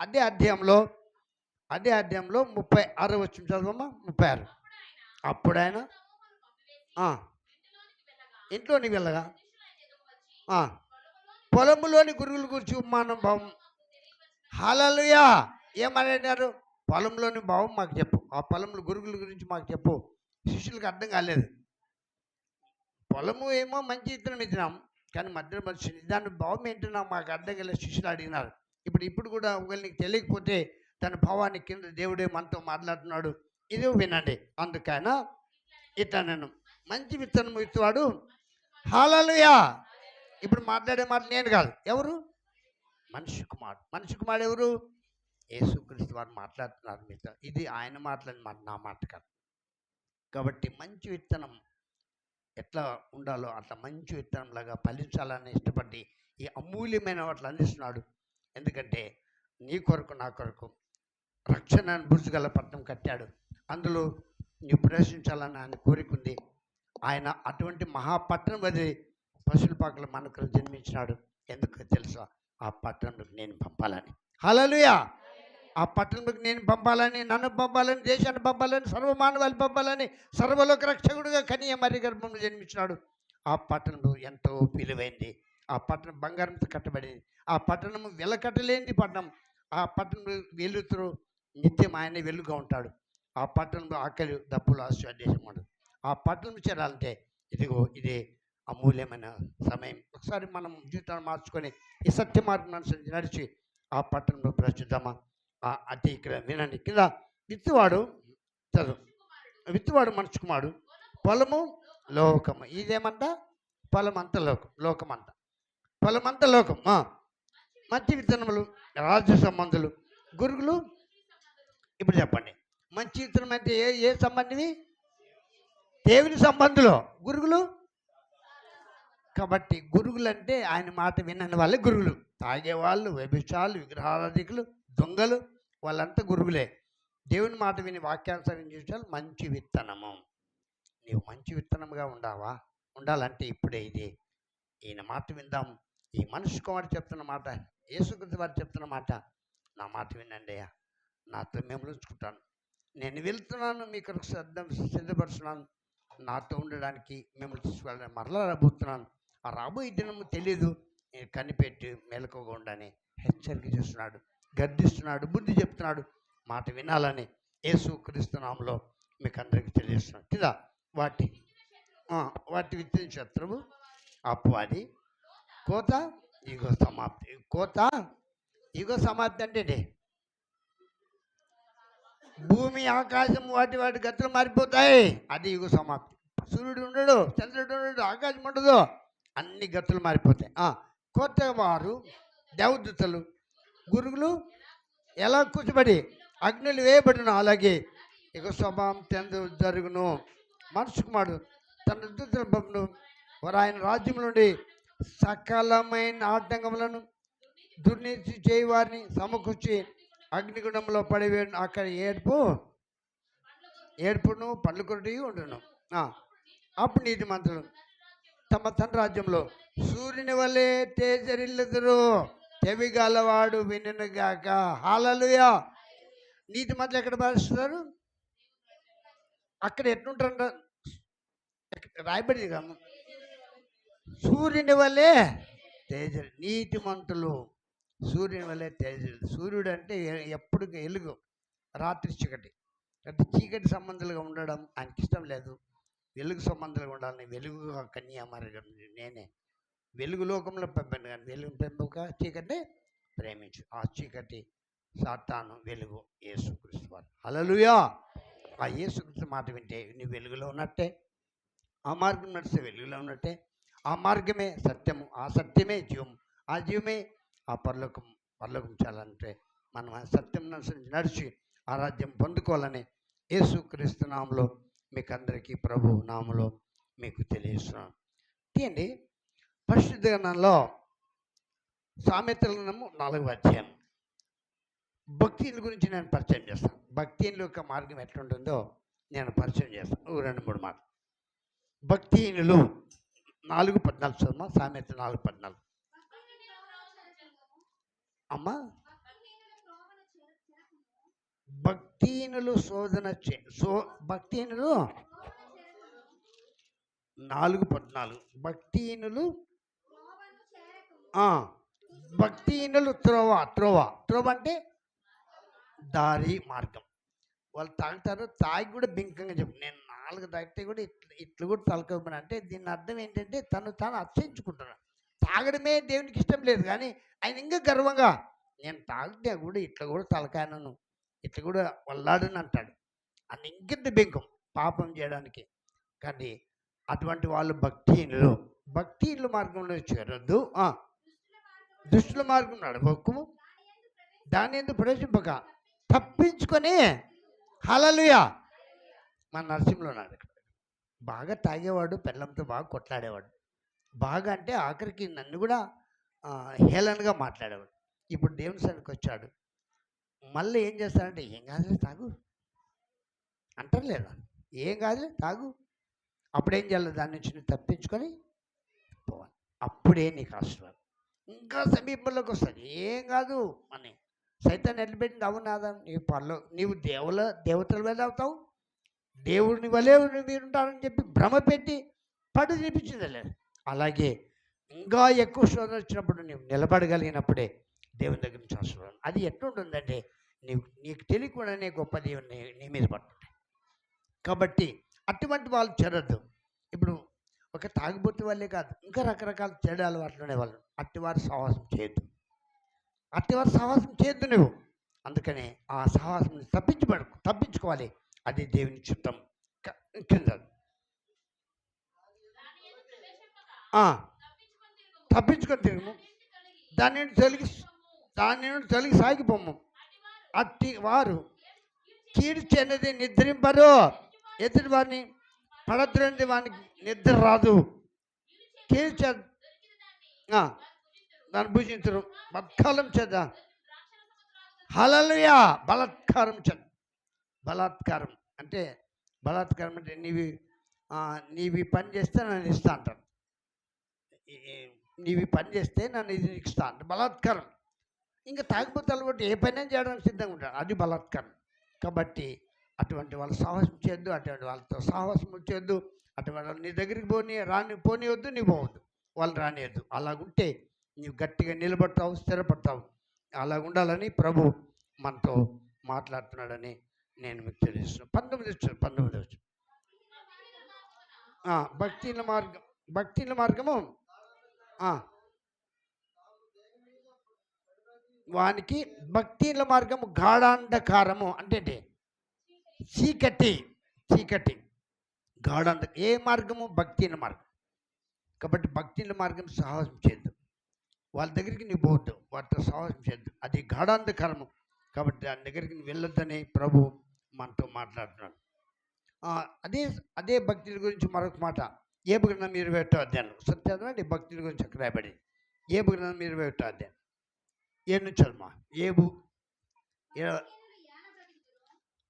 అదే అధ్యాయంలో 36 వచ్చిన చదవమ్మా. 36. అప్పుడైనా ఇంట్లోనికి వెళ్ళగా పొలములోని గురుగుల గురించి ఉపమానం భావం. హల్లెలూయా. ఏమని అన్నారు? పొలంలోని భావం మాకు చెప్పు, ఆ పొలంలో గురుగుల గురించి మాకు చెప్పు. శిష్యులకు అర్థం కాలేదు. పొలము ఏమో మంచి విత్తనం ఇచ్చినాం కానీ మధ్యలో మనిషిని దాని భావం ఏంటన్నా మాకు అర్థం కాలేదు. శిష్యులు అడిగినారు. ఇప్పుడు కూడా ఒకవేళ నీకు తెలియకపోతే తన భావాన్ని కింద దేవుడే మనతో మాట్లాడుతున్నాడు, ఇది వినండి. అందుకైనా ఇట్లా నేను మంచి విత్తనం ఇచ్చేవాడు. హల్లెలూయా. ఇప్పుడు మాట్లాడే మాట నేను కాదు, ఎవరు? మనిషి కుమారుడు ఎవరు? యేసుక్రీస్తు వారు మాట్లాడుతున్నారు మీతో. ఇది ఆయన మాట్లాడిన మాట, నా మాట కాదు. కాబట్టి మంచి విత్తనం ఎట్లా ఉండాలో అట్లా మంచి విత్తనంలాగా ఫలించాలని ఇష్టపడి ఈ అమూల్యమైన వాటిని అందిస్తున్నాడు. ఎందుకంటే నీ కొరకు నా కొరకు రక్షణ బురుజుగల పట్టణం కట్టాడు. అందులో నీవు ప్రవేశించాలని ఆయన కోరికుంది. ఆయన అటువంటి మహాపట్టణం వదిలి పశువులపాకలో మనకు జన్మించినాడు. ఎందుకు తెలుసా? ఆ పట్టణంలోకి నేను పంపాలని. హల్లెలూయా. ఆ పట్టణంలోకి నేను పంపాలని, నన్ను పంపాలని, దేశాన్ని పంపాలని, సర్వమానవాళి పంపాలని, సర్వలోక రక్షకుడుగా కన్య మరి గర్భంలో జన్మించినాడు. ఆ పట్టణం ఎంతో విలువైంది. ఆ పట్టణం బంగారంతో కట్టబడింది. ఆ పట్టణం వెలకట్టలేని పట్టణం. ఆ పట్టణం వెలుతురు నిత్యం ఆయన వెలుగుగా ఉంటాడు. ఆ పట్టణంలో ఆకలి దప్పులు ఆశీర్వాదేశం ఉండదు. ఆ పట్టణం చేరాలంటే ఇదే అమూల్యమైన సమయం. ఒకసారి మనం జీవితాన్ని మార్చుకొని ఈ సత్య మార్గం అనుసరించి నడిచి ఆ పట్టణంలో ప్రచుద్దామా? అది ఇక్కడ వినండి. కింద విత్తువాడు మనిషి కుమారుడు, పొలము లోకము. ఇదేమంట? పొలమంత లోకమంట, పొలమంత లోకం. మంచి విత్తనములు రాజ్య సంబంధులు, గురుగులు. ఇప్పుడు చెప్పండి, మంచి విత్తనం అంటే ఏ సంబంధివి? దేవుని సంబంధులు. గురుగులు కాబట్టి గురుగులు అంటే ఆయన మాట వినని వాళ్ళే గురుగులు. తాగేవాళ్ళు, వ్యభిచారులు, విగ్రహారాధికులు, దొంగలు, వాళ్ళంతా గురుగులే. దేవుని మాట విని వాక్యానుసారం చేసాలు మంచి విత్తనము. నీవు మంచి విత్తనంగా ఉండాలంటే ఇప్పుడే ఈయన మాట విందాం. ఈ మనిషి కుమారుడు చెప్తున్న మాట, యేసుక్రీస్తు వారు చెప్తున్న మాట, నా మాట వినండి అయ్యా, నాతో మేము ఉంచుకుంటాను. నేను వెళ్తున్నాను, మీకు సిద్ధపరుస్తున్నాను, నాతో ఉండడానికి మిమ్మల్ని తీసుకెళ్ళడానికి మరలా రాబోతున్నాను. ఆ రాబోయే దినము తెలీదు, నేను కనిపెట్టి మెలకుగా ఉండని హెచ్చరిక చేస్తున్నాడు, గద్దిస్తున్నాడు, బుద్ధి చెప్తున్నాడు. మాట వినాలని యేసుక్రీస్తు నామములో మీకు అందరికీ తెలియజేస్తున్నాడు. కదా వాటి విత్తిన శత్రువు అపవాది, కోత యుగ సమాప్తి. యుగ సమాప్తి అంటే భూమి ఆకాశం వాటి గతులు మారిపోతాయి. అది యుగ సమాప్తి. సూర్యుడు ఉండడు, చంద్రుడు ఉండడు, ఆకాశం ఉండదు, అన్ని గతులు మారిపోతాయి. కొత్త వారు దేవదూతలు, గురుగులు ఎలా కూర్చోబడి అగ్నులు వేయబడిన అలాగే యుగ స్వభావం జరుగును. మనిషి కుమారుడు తన దూతల పంపును, వారు ఆయన రాజ్యం నుండి సకలమైన ఆటంకములను దుర్నీతి చేయి వారిని సమకూర్చి అగ్నిగుండంలో పడివేయడం. అక్కడ ఏడుపును పండ్లు కొరటి ఉండును. అప్పుడు నీతి మంత్రులు తమ తండ్రి రాజ్యంలో సూర్యుని వలె తేజరిల్లుదురు. చెవిగలవాడు వినుగాక. హల్లెలూయా. నీతి మంత్రులు ఎక్కడ భావిస్తున్నారు? అక్కడ ఎట్లుంటారంట? రాయబడి కాదు, సూర్యుని వలె తేజరి. నీతిమంతులు సూర్యుని వలె తేజరి. సూర్యుడు అంటే ఎప్పుడు వెలుగు, రాత్రి చీకటి. అంటే చీకటి సంబంధాలుగా ఉండడం ఆయనకి ఇష్టం లేదు. వెలుగు సంబంధాలుగా ఉండాలని వెలుగుగా కన్యాకుమారి నేనే వెలుగు లోకంలో పెంపాను, కానీ వెలుగు పెంపక చీకటి ప్రేమించు. ఆ చీకటి సాతాను, వెలుగు యేసుక్రీస్తు వారు. హల్లెలూయా. ఆ యేసుక్రీస్తు మాట వింటే నువ్వు వెలుగులో ఉన్నట్టే, ఆ మార్గం నడిస్తే వెలుగులో ఉన్నట్టే. ఆ మార్గమే సత్యము, ఆ సత్యమే జీవం, ఆ జీవమే ఆ పరలోకం చాలంటే మనం ఆ సత్యం అనుసరించి నడిచి ఆ రాజ్యం పొందుకోవాలని యేసుక్రీస్తు నామములో మీకు అందరికీ ప్రభు నామములో మీకు తెలియజేస్తున్నాను. తీయండి పరిశుద్ధ గ్రంథంలో సామెతల గ్రంథము 4వ అధ్యాయం. భక్తిల గురించి నేను పరిచయం చేస్తాను. భక్తిహీనుల యొక్క మార్గం ఎట్లుంటుందో నేను పరిచయం చేస్తాను. 2-3 మాటలు. భక్తిహీనులు 4:14 చదువు. సామెత 4:14. అమ్మా, భక్తిహీనులు భక్తిహీనులు 4:14. భక్తిహీనులు భక్తిహీనులు త్రోవ అంటే దారి, మార్గం. వాళ్ళు తాగుతారు, తాగి కూడా బింకంగా చెప్పు, నేను 4 తాగితే కూడా ఇట్లు కూడా తలకోమని. అంటే దీని అర్థం ఏంటంటే తాను అతిశయించుకుంటున్నాడు. తాగడమే దేవునికి ఇష్టం లేదు, కానీ ఆయన ఇంకా గర్వంగా నేను తాగితే కూడా ఇట్లా కూడా తలకాయనను, ఇట్లా కూడా వల్లాడని అంటాడు. అని ఇంకెంత బింకం పాపం చేయడానికి. కానీ అటువంటి వాళ్ళు భక్తిహీనుల మార్గంలో చేరొద్దు. దుష్టుల మార్గం నడవకు, దాని ఎందుకు ప్రవేశింపక తప్పించుకొని. హల్లెలూయా. మన నరసింహలో ఉన్నాడు ఇక్కడ. బాగా తాగేవాడు, పెళ్ళంతో బాగా కొట్లాడేవాడు. బాగా అంటే ఆఖరికి నన్ను కూడా హేళనగా మాట్లాడేవాడు. ఇప్పుడు దేవుని సన్నిధికి వచ్చాడు. మళ్ళీ ఏం చేస్తాడంటే, ఏం కాదులే తాగు అంటారు లేదా, ఏం కాదులే తాగు. అప్పుడేం చేయాలి, దాని నుంచి నువ్వు తప్పించుకొని పోవాలి. అప్పుడే నీకు ఆశీర్వాదం ఇంకా సమీపంలోకి వస్తుంది. ఏం కాదు అని సైతాన్ని ఎట్లబెట్టింది. అవునాదా, నీవు దేవతల మీద అవుతావు, దేవుడిని వలే మీరుంటారని చెప్పి భ్రమ పెట్టి పడు తినిపించింది లేదు. అలాగే ఇంకా ఎక్కువ శోధన వచ్చినప్పుడు నీవు నిలబడగలిగినప్పుడే దేవుని దగ్గర నుంచి ఆశీర్వాదం. అది ఎట్లుంటుందంటే నీకు తెలియకుండానే గొప్ప దేవుని నీ మీద పడుతుంటాయి. కాబట్టి అటువంటి వాళ్ళు చేరద్దు. ఇప్పుడు ఒక తాగుబోతు వాళ్ళే కాదు, ఇంకా రకరకాల చెడు అలవాట్లు ఉండేవాళ్ళు. అట్టివారి సహవాసం చేయొద్దు నువ్వు. అందుకనే ఆ సహవాసం తప్పించుకోవాలి. అది దేవుని చిత్తం. కింద తప్పించుకొని తిరుగు, దాని నుండి తొలగి సాగిపోము. అట్టి వారు కీడు చెందినది నిద్రింపరు, ఎదుటి వారిని పడద్రని వానికి నిద్ర రాదు. కీడు దాన్ని భుజించరు, బత్కాలం చేద్దా. హల్లెలూయా. బలాత్కారం అంటే నీవి పని చేస్తే నన్ను ఇస్తా అంటారు. నీవి పని చేస్తే నన్ను ఇది ఇస్తా అంట. బలాత్కారం. ఇంకా తాగిపోతే అలవాటు ఏ పని చేయడానికి సిద్ధంగా ఉంటాడు, అది బలాత్కారం. కాబట్టి అటువంటి వాళ్ళు సాహసం చేయొద్దు, అటువంటి వాళ్ళతో సాహసం చేయొద్దు. అటువంటి వాళ్ళు నీ దగ్గరికి పోనీయొద్దు, నీవు పోవద్దు, వాళ్ళు రానియద్దు. అలాగుంటే నీవు గట్టిగా నిలబడతావు, స్థిరపడతావు. అలాగుండాలని ప్రభు మనతో మాట్లాడుతున్నాడని నేను మీకు తెలియజేస్తున్నాను. 19 భక్తిహీనుల మార్గము వానికి భక్తిహీనుల మార్గము గాఢాంధకారము అంటే చీకటి ఏ మార్గము? భక్తిహీన మార్గం. కాబట్టి భక్తిహీన మార్గం సాహసం చేయద్దు, వాళ్ళ దగ్గరికి నీ పోవద్దు, వాటితో సాహసం చేయద్దు, అది గాఢాంధకారము. కాబట్టి దాని దగ్గరికి నువ్వు వెళ్ళొద్దని ప్రభు మనతో మాట్లాడుతున్నాడు. అదే భక్తుల గురించి మరొక మాట. ఏబు గ్రంథం 21వ అధ్యాయం చదవండి. భక్తుల గురించి అక్కడ రాయబడి ఏబు గ్రంథం 21వ అధ్యాయం 7 నుంచి చదవమా. ఏబు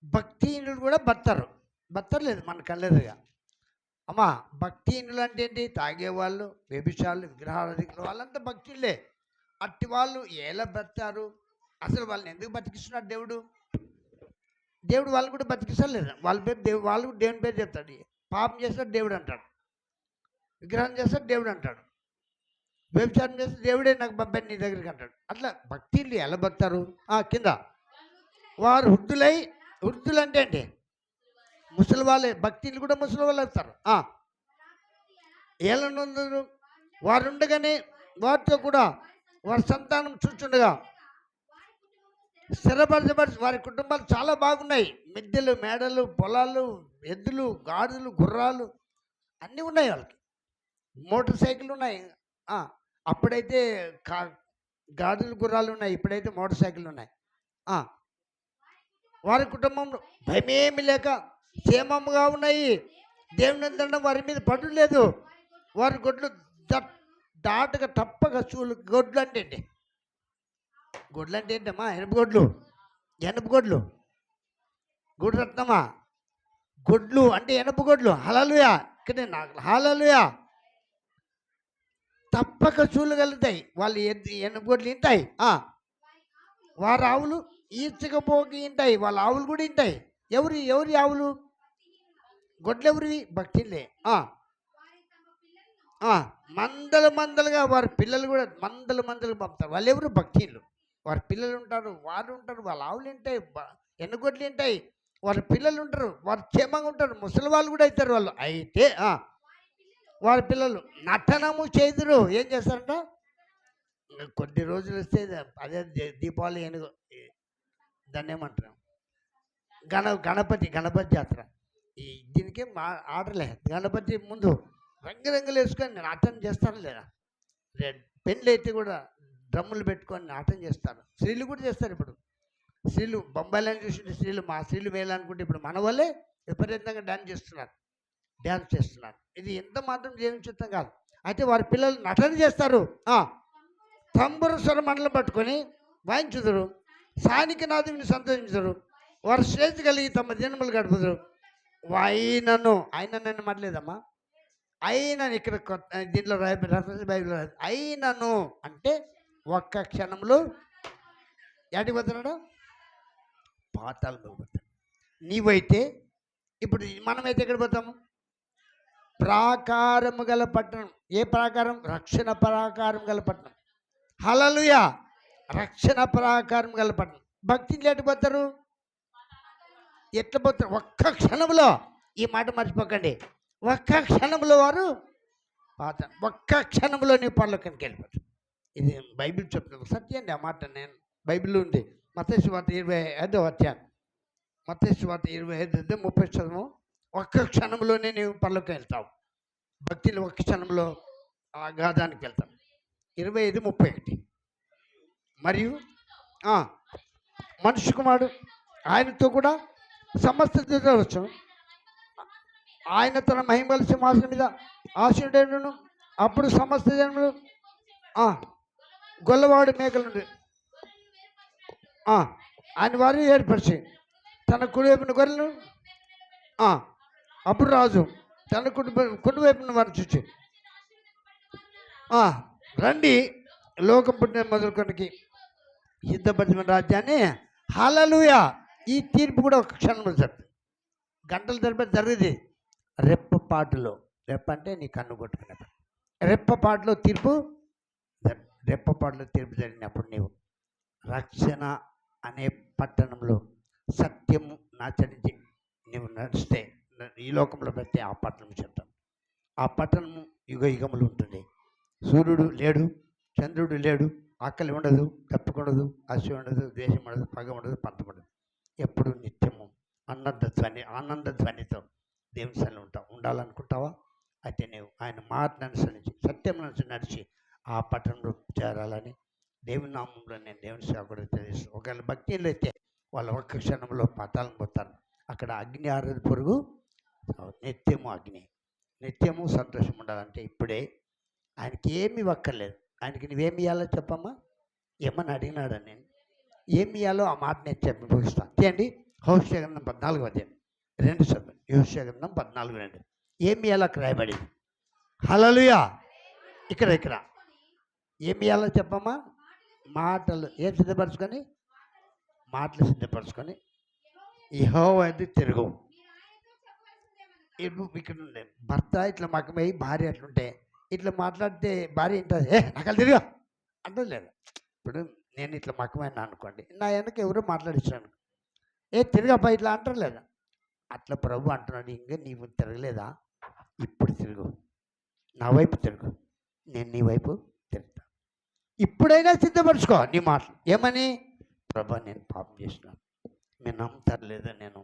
భక్తిహీనులు కూడా బత్తర్లేదు మన కళ్ళెదురుగా. అమ్మా, భక్తిహీనులు అంటే ఏంటి? తాగేవాళ్ళు, వ్యభిచారులు, విగ్రహారాధికులు, వాళ్ళంతా భక్తులే. అట్టి వాళ్ళు ఎలా బతారు? అసలు వాళ్ళని ఎందుకు బతికిస్తున్నాడు దేవుడు వాళ్ళని కూడా బతికిస్తాడు లేదా? వాళ్ళు కూడా దేవుని పేరు చెప్తాడు. పాపం చేస్తాడు దేవుడు అంటాడు, విగ్రహం చేస్తాడు దేవుడు అంటాడు, వ్యభిచారం చేస్తే దేవుడే నాకు పంపాడు నీ దగ్గరికి అంటాడు. అట్లా భక్తులు ఎలా బతారు? కింద వారు వృద్ధులు అంటే ఏంటి? ముసలి వాళ్ళే. భక్తులు కూడా ముసలి వాళ్ళు వస్తారు. ఏళ్ళను వారు ఉండగానే వారితో కూడా వారి సంతానం చూచుండగా స్థిరపరచబడి వారి కుటుంబాలు చాలా బాగున్నాయి. మిద్దెలు, మేడలు, పొలాలు, ఎద్దులు, గాడిదలు, గుర్రాలు అన్నీ ఉన్నాయి. వాళ్ళకి మోటార్ సైకిల్ ఉన్నాయి. అప్పుడైతే గాడిదలు, గుర్రాలు ఉన్నాయి, ఇప్పుడైతే మోటార్ సైకిల్ ఉన్నాయి. వారి కుటుంబంలో భయమేమి లేక క్షేమముగా ఉన్నాయి. దేవుని దండం వారి మీద పడు లేదు. వారి గొడ్లు దాటగా తప్పక గొడ్లు అంటే ఏంటమ్మా? ఎనపగొడ్లు ఎనపు గొడ్లు, గుడి రత్నమా, గొడ్లు అంటే ఎనపు గొడ్లు. హల్లెలూయా. ఇక్కడ నాకు హల్లెలూయా. తప్పక చూడగలుగుతాయి. వాళ్ళు ఎనపు గొడ్లు వింటాయి, వారి ఆవులు ఈడ్చకపోకి వింటాయి, వాళ్ళ ఆవులు కూడా వింటాయి. ఎవరి ఆవులు? గొడ్లు ఎవరివి? భక్తిలే. మందలుగా వారి పిల్లలు కూడా మందలుగా పంపుతారు. వాళ్ళు ఎవరు? భక్తిలు. వారి పిల్లలు ఉంటారు, వారు ఉంటారు, వాళ్ళ ఆవులు వింటాయి, ఎన్నుగొడ్లు వింటాయి, వారి పిల్లలు ఉంటారు, వారు క్షేమంగా ఉంటారు, ముసలి వాళ్ళు కూడా అవుతారు. వాళ్ళు అయితే వారి పిల్లలు నటనము చేదురు. ఏం చేస్తారంట? కొద్ది రోజులు వస్తే అదే దీపావళి ఏనుగు, దాన్ని ఏమంటారు, గణపతి జాతర. దీనికి ఆర్డర్లే. గణపతి ముందు రంగురంగులు వేసుకొని నాట్యం చేస్తారు లేదా? పెళ్ళి అయితే కూడా డ్రమ్ములు పెట్టుకొని నాట్యం చేస్తారు. స్త్రీలు కూడా చేస్తారు. ఇప్పుడు స్త్రీలు బొంబాయిలో చూసిన స్త్రీలు, మా స్త్రీలు వేయాలనుకుంటే ఇప్పుడు మన వల్లే విపరీతంగా డ్యాన్స్ చేస్తున్నారు. ఇది ఎంత మాత్రం జీవించడం కాదు. అయితే వారి పిల్లలు నటన చేస్తారు. తంబుర స్వర మండలం పట్టుకొని వాయించుదురు, స్థానిక నాదుని సంతోషించరు, వారు శ్రేష్ఠ కలిగి తమ దినములు గడుపుదురు. ఆయనను మాట్లేదమ్మా. అయినను ఇక్కడ దీంట్లో రెఫరెన్స్ బైబిల్ అయినను అంటే ఒక్క క్షణంలో ఎక్కడికి పోతున్నాడు? పాతాళంలోకి పోతాడు. నీవైతే ఇప్పుడు మనమైతే ఎక్కడ పోతాము? ప్రాకారము గల పట్టణం. ఏ ప్రాకారం? రక్షణ ప్రాకారం గల పట్టణం. హల్లెలూయా. రక్షణ ప్రాకారం గల పట్టణం. భక్తిని ఎట్టు పోతారు? ఎట్లా పోతారు? ఒక్క క్షణంలో, ఈ మాట మర్చిపోకండి, ఒక్క క్షణంలో వారు ఒక్క క్షణంలో నీ పరలోకానికి వెళ్ళిపోతారు. ఇది బైబిల్ చెప్తుంది, సత్యం అండి. ఆ మాట నేను బైబిల్లో ఉంది. మత్తయి సువార్త 25వ అధ్యాయం, మత్తయి సువార్త 25:30 చదువు. ఒక్క క్షణంలోనే నీవు పరలోకం వెళ్తావు. భక్తిలో ఒక్క క్షణంలో అగాధానికి వెళ్తావు. 25:31. మరియు మనిషి కుమారుడు ఆయనతో కూడా సమస్త దూతలు వచ్చును, ఆయన తన మహిమల సింహాసనం మీద ఆసీనుడైనను. అప్పుడు సమస్త జనములు గొల్లవాడు మేకల నుండి ఆయన వారిని ఏర్పరిచి తన కుడివైపున గొర్రెలను, అప్పుడు రాజు తన కుడివైపున వారిని చూచి, రండి లోకం పుట్టిన మొదలుకొనికి సిద్ధపరిచిన రాజ్యాన్ని. హల్లెలూయా. ఈ తీర్పు కూడా ఒక క్షణంలో జరుగుతుంది. గంటల తరబడి జరిగేది. రెప్పపాటులో, రెప్ప అంటే నీ కన్ను కొట్టుకునేప్పుడు, రెప్పపాటులో తీర్పు జరిగినప్పుడు నీవు రక్షణ అనే పట్టణంలో సత్యము నాచరించి నీవు నడిస్తే ఈ లోకంలో పెడితే ఆ పట్టణం చెప్తాను. ఆ పట్టణము యుగములు ఉంటుంది. సూర్యుడు లేడు, చంద్రుడు లేడు, ఆకలి ఉండదు, తప్పుకుండదు, అసూయ ఉండదు, ద్వేషం ఉండదు, పగ ఉండదు, పంతం ఉండదు. ఎప్పుడు నిత్యము ఆనంద ధ్వనితో దేవుని సన్నిధిలో ఉండాలనుకుంటావా? అయితే నీవు ఆయన మాటను అనుసరించి సత్యం నడిచి ఆ పట్టణంలో చేరాలని దేవుని నామంలో నేను దేవుని సేవకుడు తెలియజేస్తాను. ఒకవేళ భక్తిలో అయితే వాళ్ళు ఒక్క క్షణంలో పాతాళం పోతారు. అక్కడ అగ్ని ఆరదు పొరుగు, నిత్యము సంతోషం ఉండాలంటే ఇప్పుడే ఆయనకి ఏమి ఇవ్వక్కర్లేదు. ఆయనకి నువ్వేమి ఇవ్వాలో చెప్పమ్మా. ఏమని అడిగినాడా? నేను ఏమి ఇవ్వాలో ఆ మాట నేను చెప్పి ముగిస్తాను. తీయండి హోషేయ గ్రంథం 14వ అధ్యాయం 2 చదువు. హోషేయ గ్రంథం 14:2. ఏమి ఇవ్వాలో అక్కడ రాయబడింది. హల్లెలూయా. ఇక్కడ ఏమి ఇవ్వాలో చెప్పమ్మా. మాటలు సిద్ధపరచుకొని యెహోవా వైపు తిరుగు. ఇక్కడ ఉండే భర్త ఇట్లా మకమై భార్య అట్లుంటే ఇట్లా మాట్లాడితే భార్య ఏంటది, నాకు తిరుగా అంటది లేదు. ఇప్పుడు నేను ఇట్లా మకమైనా అనుకోండి, నా వెనక ఎవరో మాట్లాడించాను, తిరగపా ఇట్లా అంటారు లేదా? అట్లా ప్రభు అంటున్నాడు, ఇంకా నీవు తిరగలేదా? ఇప్పుడు తిరుగు, నా వైపు తిరుగు, నేను నీ వైపు తిరుగుతా. ఇప్పుడైనా సిద్ధపరచుకో నీ మాటలు. ఏమని? ప్రభా నేను పాపం చేసినాను, మీరు నమ్ముతారు లేదా, నేను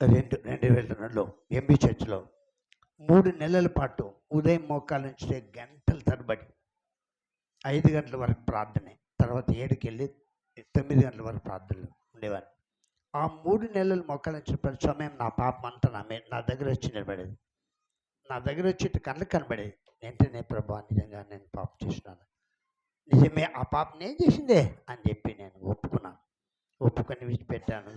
2002లో ఎంబీ చర్చ్లో 3 నెలల పాటు ఉదయం మోకాల నుంచి గంటల తరబడి 5 గంటల వరకు ప్రార్థనే, తర్వాత 7కి వెళ్ళి 9 గంటల వరకు ప్రార్థనలు ఉండేవారు. ఆ 3 నెలలు మోకాల నుంచి ప్రతి సమయం నా పాపం అంతా నా దగ్గర వచ్చి నిలబడేది. నా దగ్గర వచ్చి కళ్ళకి కనబడేది. వెంటనే ప్రభా నిజంగా నేను పాపం చేసినాను, నిజమే, ఆ పాపని ఏం చేసిందే అని చెప్పి నేను ఒప్పుకున్నాను. ఒప్పుకొని విడిచిపెట్టాను.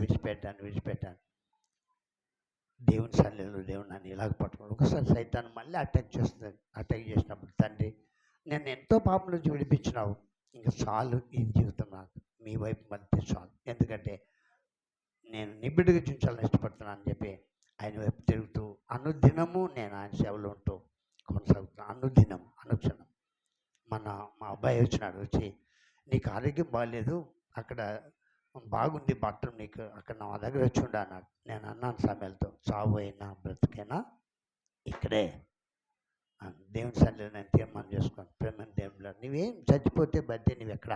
దేవుని సన్నిధిలో దేవుడు నన్ను ఇలాగ పట్టుకున్నాడు. ఒకసారి సైతాన్ని మళ్ళీ అటాక్ చేసినప్పుడు, తండ్రి నేను ఎంతో పాపం నుంచి విడిపించినావు, ఇంకా చాలు ఈ జీవితం నాకు మీ వైపు మళ్ళీ చాలు, ఎందుకంటే నేను నిబిడిగా చుంచాలని ఇష్టపడుతున్నాను అని చెప్పి ఆయన వైపు తిరుగుతూ అనుదినము నేను ఆయన సేవలో ఉంటూ కొనసాగుతున్నాను. అనుక్షణం. మా అబ్బాయి వచ్చినాడు, వచ్చి నీకు ఆరోగ్యం బాగాలేదు, అక్కడ బాగుంది బాత్రూమ్, నీకు అక్కడ నా దగ్గర వచ్చి ఉండ అన్నాడు. నేను అన్నాను సమయాలతో, చావు అయినా బ్రతికైనా ఇక్కడే దేవుని సన్నిధిలో నేను తీర్మానం చేసుకోను. ప్రేమ దేవుడిలో నువ్వేం చచ్చిపోతే బతికే నువ్వెక్కడ,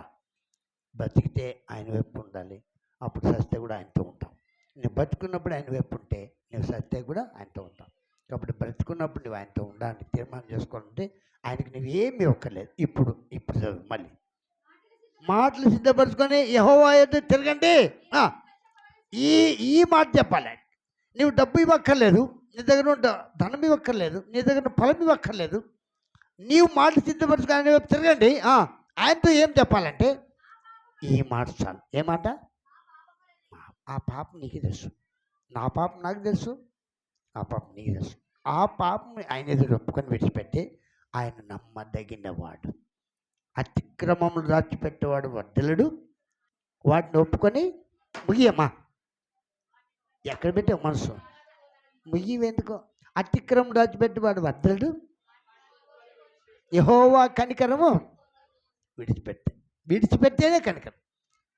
బతికితే ఆయన వైపు ఉండాలి, అప్పుడు సస్తే కూడా ఆయనతో ఉంటాం. నువ్వు బతుకున్నప్పుడు ఆయన వైపు ఉంటే నువ్వు సస్తే కూడా ఆయనతో ఉంటాం. కాబట్టి బ్రతుకున్నప్పుడు నువ్వు ఆయనతో ఉండాలని తీర్మానం చేసుకోవాలంటే ఆయనకి నువ్వేమీ ఒక్కర్లేదు. ఇప్పుడు చదువు మళ్ళీ మాటలు సిద్ధపరచుకొని యెహోవా యొద్ద తిరగండి. ఈ మాట చెప్పాలి. నువ్వు డబ్బు ఇవ్వక్కర్లేదు, నీ దగ్గర ధనం ఇవ్వక్కర్లేదు, నీ దగ్గర ఫలం ఇవ్వక్కర్లేదు. నీవు మాటలు సిద్ధపరచుకొని ఆయన వైపు తిరగండి. ఆయనతో ఏం చెప్పాలంటే ఈ మాట చాలు. ఏ మాట? ఆ పాపం నీకు తెలుసు, నా పాపం నాకు తెలుసు, ఆ పాపం నీకు తెలుసు. ఆ పాపం ఆయన ఎదురు ఒప్పుకొని విడిచిపెట్టి ఆయన నమ్మదగినవాడు, అతిక్రమములు దాచిపెట్టేవాడు వర్ధలుడు, వాటిని ఒప్పుకొని ముగియమ్మా. ఎక్కడ పెట్టావు మనసు? ముగివెందుకో. అతిక్రమం దాచిపెట్టేవాడు వర్ధలుడు, యెహోవా కనికరము విడిచిపెట్టేనే కనికరం.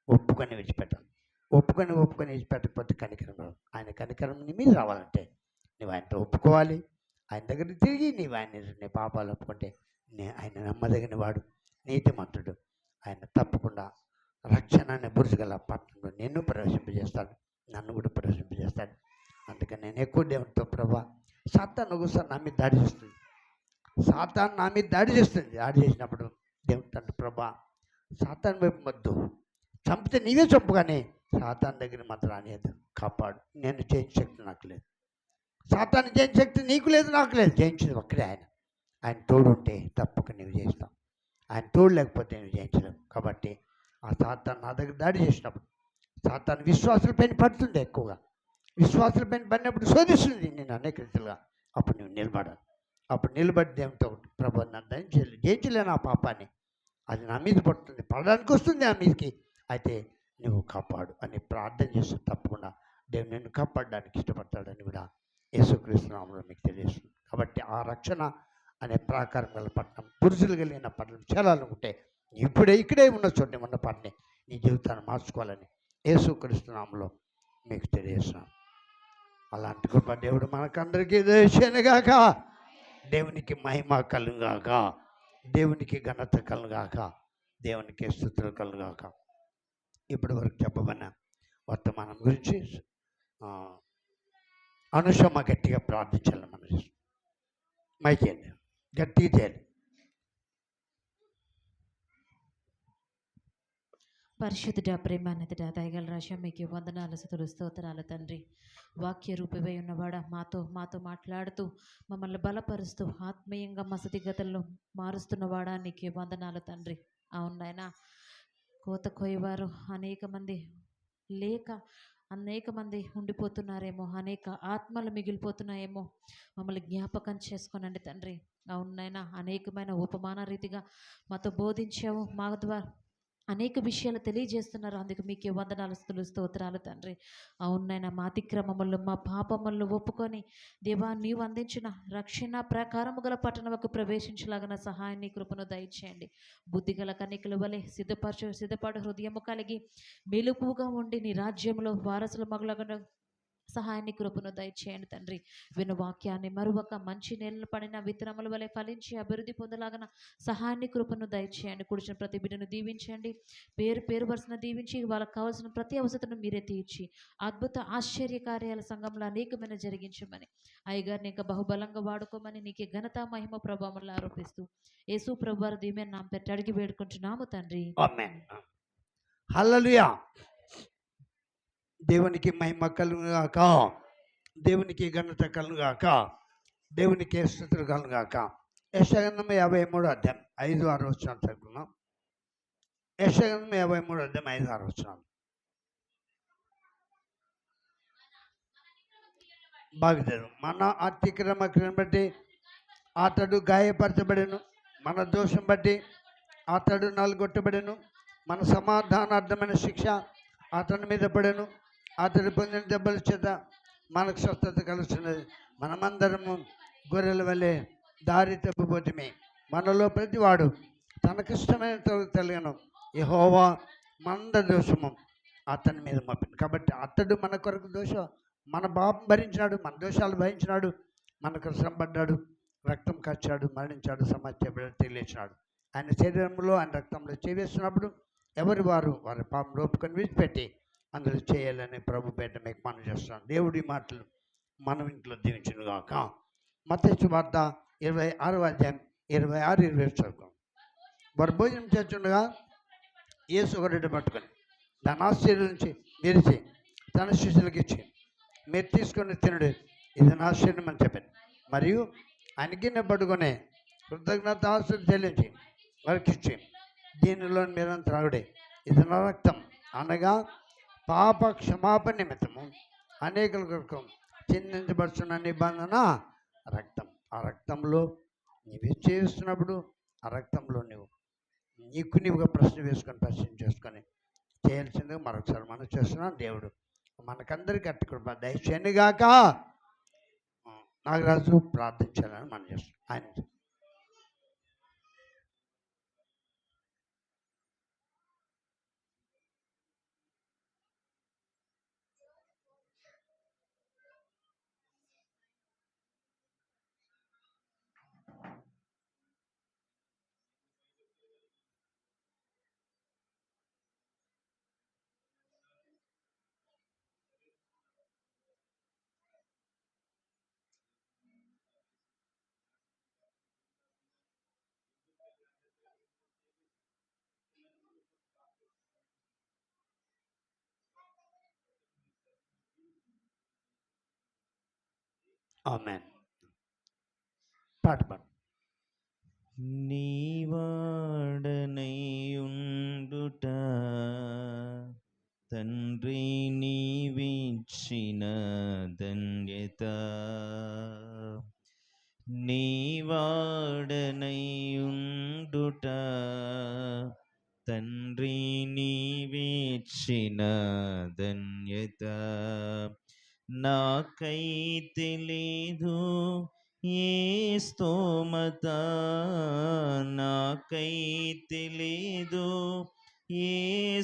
ఒప్పుకొని విడిచిపెట్టాలి. ఒప్పుకొని విడిచిపెట్టకపోతే కనికరం రాదు. ఆయన కనికరం నీ మీద రావాలంటే నువ్వు ఆయనతో ఒప్పుకోవాలి. ఆయన దగ్గర తిరిగి నీవు నీ పాపాలు ఒప్పుకుంటే ఆయన నమ్మదగిన వాడు, నీతిమంతుడు. ఆయన తప్పకుండా రక్షణ అనే బురుజుగల పట్టణంలో నిన్ను ప్రవేశింపజేస్తాడు, నన్ను కూడా ప్రవేశింపజేస్తాడు. అందుకని నేను ఎక్కువ దేవునితో, ప్రభా సాతాను ఒకసారి నా మీద దాడి చేస్తుంది, దాడి చేసినప్పుడు దేవుడు తండ్రి, ప్రభా సాతాను వైపు వద్దు, చంపితే నీవే చంపు, కానీ సాతాను దగ్గర మాత్రం అనేది కాపాడు. నేను జయించే శక్తి నాకు లేదు, సాతాను జయించే శక్తి నీకు లేదు, నాకు లేదు. జయించేది ఒక్కడే ఆయన తోడు ఉంటే తప్పక నువ్వు చేస్తావు. ఆయన తోడు లేకపోతే నువ్వు జయించలేవు. కాబట్టి ఆ సాతాను నా దగ్గర దాడి చేసినప్పుడు, సాతాను విశ్వాసుల పైన పడుతుంది, ఎక్కువగా విశ్వాసుల పైన పడినప్పుడు శోధిస్తుంది నేను అనేక రీతిగా. అప్పుడు నువ్వు నిలబడాలి. అప్పుడు నిలబడి దేవునితో, ప్రభు నన్ను జయించలేను ఆ పాపాన్ని, అది నా మీద పడుతుంది, పడడానికి వస్తుంది ఆ మీదకి, అయితే నువ్వు కాపాడు అని ప్రార్థన చేస్తూ తప్పకుండా దేవుడు నిన్ను కాపాడడానికి ఇష్టపడతాడని కూడా యేసుక్రీస్తు నామములో మీకు తెలియజేస్తుంది. కాబట్టి ఆ రక్షణ అనే ప్రాకారం గల పట్టణం, పురుషులు కలిగిన పట్టణం చేరాలనుకుంటే ఇక్కడే ఉన్న చోట ఉన్న పని నీ జీవితాన్ని మార్చుకోవాలని యేసుక్రీస్తు నామములో మీకు తెలియజేస్తున్నాను. అలాంటి గొప్ప దేవుడు మనకందరికీ దయచేయనుగాక. దేవునికి మహిమ కలుగాక, దేవునికి ఘనత కలుగాక, దేవునికి స్తుతులు కలుగాక. ఇప్పటి వరకు చెప్పబడిన వర్తమానం గురించి అనుషమ గట్టిగా ప్రార్థించాలని మనం చేస్తాం. మైకేయండి, గట్టిగా చేయాలి. పరిశుద్ధుడ, ప్రేమాన్నితుడ, దయగల రాశ, మీకు వందనాలు, స్తుతులు, స్తోత్రాలు తండ్రి. వాక్య రూపివై ఉన్నవాడ, మాతో మాట్లాడుతూ మమ్మల్ని బలపరుస్తూ ఆత్మీయంగా మా స్థితిగతులను మారుస్తున్నవాడా, నీకు వందనాలు తండ్రి. అవును నాయనా, కోత కోయవారు అనేక మంది లేక అనేక మంది ఉండిపోతున్నారేమో, అనేక ఆత్మలు మిగిలిపోతున్నాయేమో, మమ్మల్ని జ్ఞాపకం చేసుకోనండి తండ్రి. అవును నాయనా, అనేకమైన ఉపమాన రీతిగా మాతో బోధించావు, మా ద్వారా అనేక విషయాలు తెలియజేస్తున్నారు. అందుకు మీకే వందనాలు, స్తుతులు, స్తోత్రాలు తండ్రి. అవునైనా మా అతిక్రమములు, మా పాపములను ఒప్పుకొని దేవా, నీవు అందించిన రక్షణ ప్రకారము గల పట్టణముకు ప్రవేశించలాగిన సహాయాన్ని, కృపను దయచేయండి. బుద్ధిగల కన్యకల వలె సిద్ధపాటు హృదయము కలిగి మెలకువగా ఉండి నీ రాజ్యంలో వారసుల మగులగన సహాయాన్ని, కృపను దయచేయండి తండ్రి. విను వాక్యాన్ని మరొక మంచి నేలను పడిన విత్తనముల వలె ఫలించి అభివృద్ధి పొందలాగన సహాయాన్ని, కృపను దయచేయండి. కూర్చున్న ప్రతి బిడ్డను దీవించండి, పేరు వరుసను దీవించి వాళ్ళకి కావాల్సిన ప్రతి అవసరతను మీరే తీర్చి అద్భుత ఆశ్చర్య కార్యాల సంఘంలో అనేకమైన జరిగించమని, అయ్యగారిని ఇంకా బహుబలంగా వాడుకోమని నీకే ఘనత, మహిమ, ప్రభావములు ఆరోపిస్తూ యేసు ప్రభువారి దీవెన నామమున పెట్టి అడిగి వేడుకుంటున్నాము తండ్రి. ఆమేన్. హల్లెలూయా. దేవునికి మహిమ కలుగుగాక, దేవునికి ఘనత కలుగుగాక, దేవునికి స్తుతులు కలుగుగాక. యెషయా గ్రంథం 53 అధ్యాయం 5-6 వచనాలు చదువుకున్నాం. యెషయా గ్రంథం 53:5-6 బాగా చదువు. మన అతిక్రమ క్రియను బట్టి అతడు గాయపరచబడెను, మన దోషం బట్టి అతడు నలుగొట్టబడెను, మన సమాధానార్థమైన శిక్ష అతని మీద పడెను, అతడు పొందిన దెబ్బల చేత మనకు స్వస్థత కలుస్తున్నది. మనమందరము గొర్రెల వలె దారి తప్పిపోతుమే, మనలో ప్రతివాడు తనకిష్టమైన తెలియను యెహోవా మంద దోషము అతని మీద మోపింది. కాబట్టి అతడు మన కొరకు మన పాపం భరించినాడు, మన దోషాలు భరించినాడు, మనకు శ్రమ పడ్డాడు, రక్తం కచ్చాడు, మరణించాడు, సమాజ తెలియచినాడు. ఆయన శరీరంలో ఆయన రక్తంలో చేవేస్తున్నప్పుడు ఎవరి వారి పాపం లోపుకొని విడిచిపెట్టి అందులో చేయాలని ప్రభు పేట మీకు మనం చేస్తున్నాం. దేవుడి మాటలు మనం ఇంట్లో దీవించును గాక. మత్తయి సువార్త 26:26-27 చదువుకోం. వారు భోజనం చేస్తుండగా యేసు ఒక రొట్టె పట్టుకొని దాని ఆశ్చర్యం నుంచి విరిచి తన శిష్యులకు ఇచ్చి, మీరు తీసుకొని తినడు, ఇది నా శరీరం అని చెప్పాను. మరియు ఆయన గిన్నె పట్టుకొని కృతజ్ఞత ఆస్తులు చెల్లించి వారికి ఇచ్చి, దీనిలో మీరంతా త్రాగుడే, ఇది నా రక్తం, అనగా పాప క్షమాపణ నిమిత్తము అనేకుల కొరకు చిందించబడుతున్న నిబంధన రక్తం. ఆ రక్తంలో నీవు చేస్తున్నప్పుడు ఆ రక్తంలో నీవుగా ప్రశ్న ప్రశ్న చేసుకొని చేయాల్సిందిగా మరొకసారి మనం చేస్తున్నాం. దేవుడు మనకందరికీ అట్టి కృప దయచేయను గాక. నాగరాజు ప్రార్థించాలని మనం చేస్తున్నాం. ఆయన ఆమేన్. పాట పాడు. నీవాడనైయుండుట తండ్రి నీవిచ్చిన ధన్యత, నీవాడనైయుండుట తండ్రి నీవిచ్చిన ధన్యత, నాకై తెలీదు ఏ స్తోమత, నాకై తెలీదు ఏ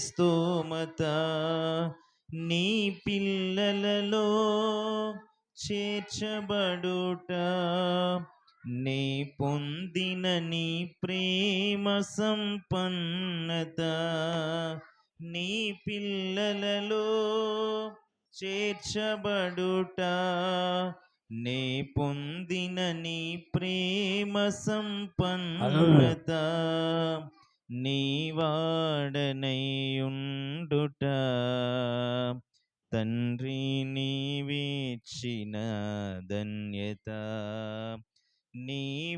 స్తోమత, నీ పిల్లలలో చేర్చబడుట, నీ పొందిన నీ ప్రేమ సంపన్నత, నీ పిల్లలలో చేర్చబడుట, నే పొందిన నీ ప్రేమ సంపన్నత, నీవాడనైయుండుట తండ్రి నీవిచ్చిన ధన్యత, నీవాడనైయుండుట